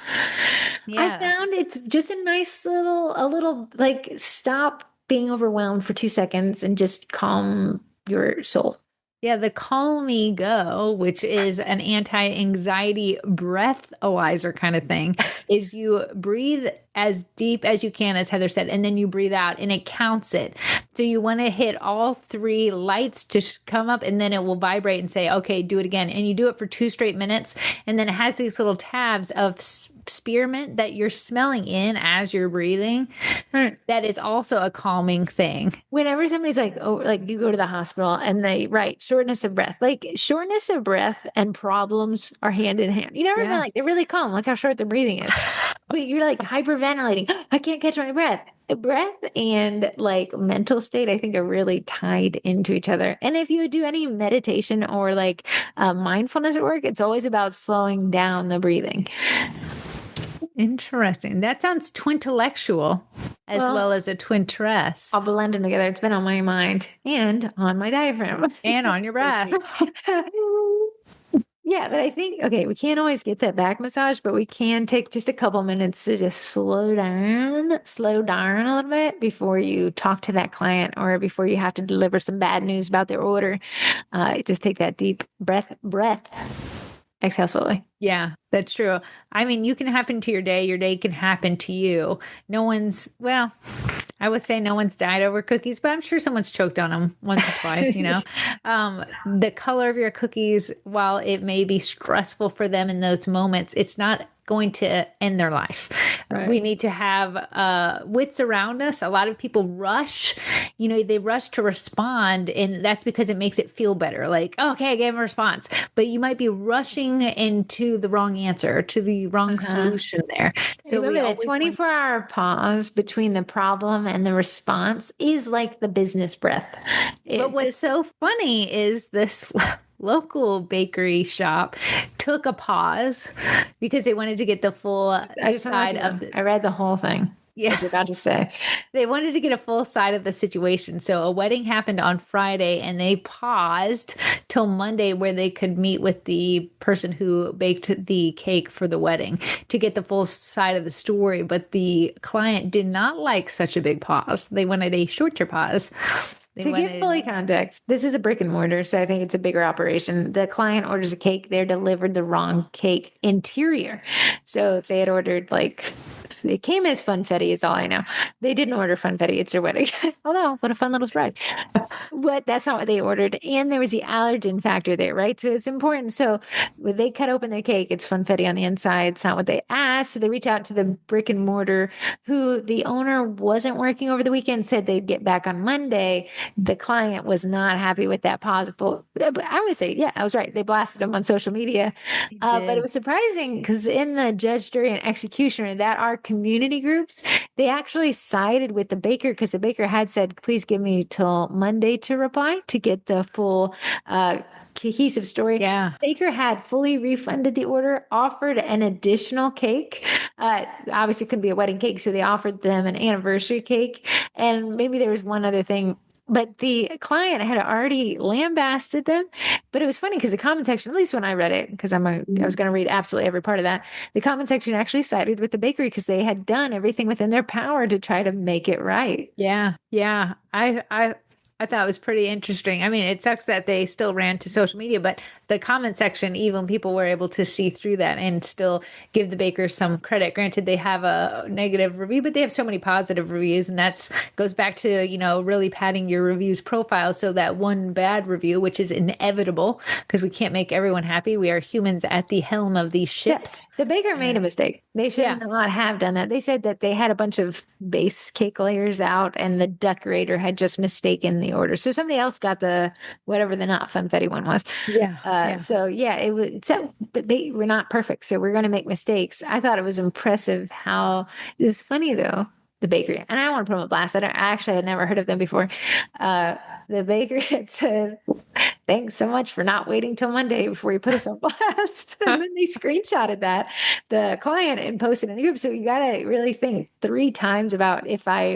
Yeah. I found it's just a nice little like stop being overwhelmed for 2 seconds and just calm your soul. Yeah, the Calm Me Go, which is an anti-anxiety breathalyzer kind of thing, is you breathe as deep as you can, as Heather said, and then you breathe out and it counts it. So you want to hit all 3 lights to come up and then it will vibrate and say, okay, do it again. And you do it for 2 straight minutes. And then it has these little tabs of spearmint that you're smelling in as you're breathing. Right. That is also a calming thing. Whenever somebody's like, oh, like you go to the hospital and they write shortness of breath, like shortness of breath and problems are hand in hand. You never know, like they're really calm. Look how short their breathing is. but you're like hyperventilating. I can't catch my breath and like mental state, I think, are really tied into each other. And if you do any meditation or like mindfulness at work, it's always about slowing down the breathing. Interesting. That sounds twintellectual as well as a twinterest. I'll blend them together. It's been on my mind and on my diaphragm. And on your breath. Yeah, but I think, okay, we can't always get that back massage, but we can take just a couple minutes to just slow down a little bit before you talk to that client or before you have to deliver some bad news about their order. Just take that deep breath, exhale slowly. Yeah, that's true. I mean, you can happen to your day can happen to you. Well, I would say no one's died over cookies, but I'm sure someone's choked on them once or twice, The color of your cookies, while it may be stressful for them in those moments, it's not going to end their life. Right. We need to have wits around us. A lot of people rush, they rush to respond, and that's because it makes it feel better. Like, okay, I gave a response, but you might be rushing into the wrong answer, to the wrong solution there. So we a 24-hour pause between the problem and the response is like the business breath. But what's so funny is this local bakery shop took a pause because they wanted to get the full side of it. I read the whole thing. Yeah. I was about to say. They wanted to get a full side of the situation. So a wedding happened on Friday and they paused till Monday where they could meet with the person who baked the cake for the wedding to get the full side of the story. But the client did not like such a big pause. They wanted a shorter pause. To give fully context, this is a brick and mortar, so I think it's a bigger operation. The client orders a cake, they're delivered the wrong cake interior. So they had ordered it came as funfetti is all I know. They didn't order funfetti. It's their wedding. Although, what a fun little surprise. But that's not what they ordered. And there was the allergen factor there, right? So it's important. So when they cut open their cake, it's funfetti on the inside. It's not what they asked. So they reach out to the brick and mortar, who the owner wasn't working over the weekend, said they'd get back on Monday. The client was not happy with that possible. But I would say, yeah, I was right. They blasted them on social media. But it was surprising because in the judge, jury, and executioner that are community groups, they actually sided with the baker because the baker had said, please give me till Monday to reply to get the full cohesive story. Yeah. Baker had fully refunded the order, offered an additional cake. Obviously it couldn't be a wedding cake, so they offered them an anniversary cake. And maybe there was one other thing. But the client had already lambasted them. But it was funny because the comment section, at least when I read it, because I was going to read absolutely every part of that, the comment section actually sided with the bakery because they had done everything within their power to try to make it right. Yeah. Yeah. I thought it was pretty interesting. I mean, it sucks that they still ran to social media, but the comment section, even people were able to see through that and still give the bakers some credit. Granted, they have a negative review, but they have so many positive reviews. And that's goes back to, really padding your reviews profile. So that one bad review, which is inevitable because we can't make everyone happy. We are humans at the helm of these ships. Yeah, the baker made a mistake. They should not have done that. They said that they had a bunch of base cake layers out and the decorator had just mistaken the order. So somebody else got the whatever the not funfetti one was. So it was. But they were not perfect. So we're going to make mistakes. I thought it was impressive how it was funny though. The bakery, and I don't want to put them on blast. I actually had never heard of them before. The baker had said, "Thanks so much for not waiting till Monday before you put us on blast." And then they screenshotted that, the client, and posted in the group. So you got to really think 3 times about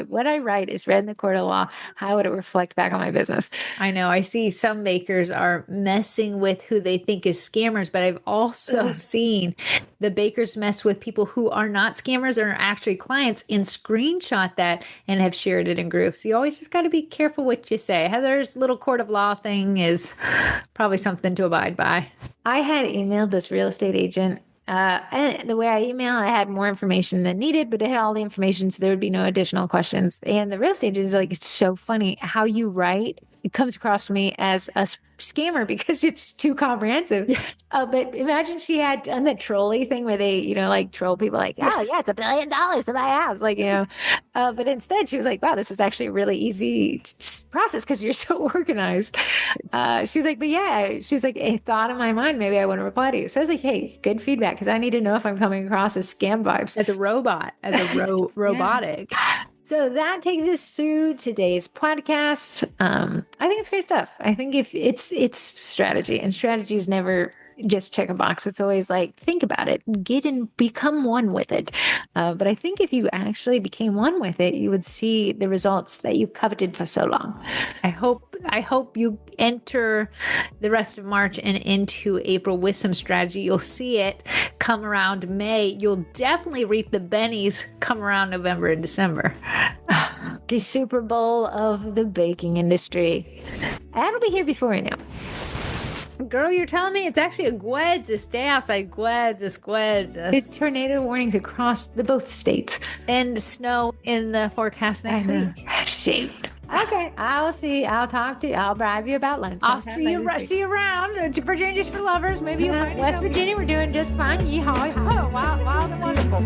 what I write is read in the court of law. How would it reflect back on my business? I know. I see some bakers are messing with who they think is scammers, but I've also seen the bakers mess with people who are not scammers and are actually clients and screenshot that and have shared it in groups. You always just got to be careful what you say. Heather's little court of law thing is probably something to abide by. I had emailed this real estate agent. And the way I email, I had more information than needed, but it had all the information, so there would be no additional questions. And the real estate agent is like, it's so funny how you write it comes across to me as a scammer because it's too comprehensive. Yeah. But imagine she had done the trolley thing where they, like troll people like, oh yeah, it's $1 billion to buy a house. Like, but instead she was like, wow, this is actually a really easy process because you're so organized. She's like, but yeah, she's like, a thought in my mind, maybe I want to reply to you. So I was like, hey, good feedback because I need to know if I'm coming across as scam vibes. As a robot, as a robotic. So that takes us through today's podcast. I think it's great stuff. I think if it's strategy, and strategy is never just check a box. It's always like, think about it, get and become one with it. But I think if you actually became one with it, you would see the results that you've coveted for so long. I hope you enter the rest of March and into April with some strategy. You'll see it come around May. You'll definitely reap the bennies come around November and December. The Super Bowl of the baking industry. That'll be here before you know. Girl, you're telling me it's actually a gweds. Stay outside. Gweds. It's tornado warnings across both states. And snow in the forecast next week. Shoot. Okay, I'll talk to you. I'll bribe you about lunch. I'll see you around. Virginia just for lovers. Maybe you'll find West Virginia, we're doing just fine. Yeehaw. Oh, wow, wild and wonderful.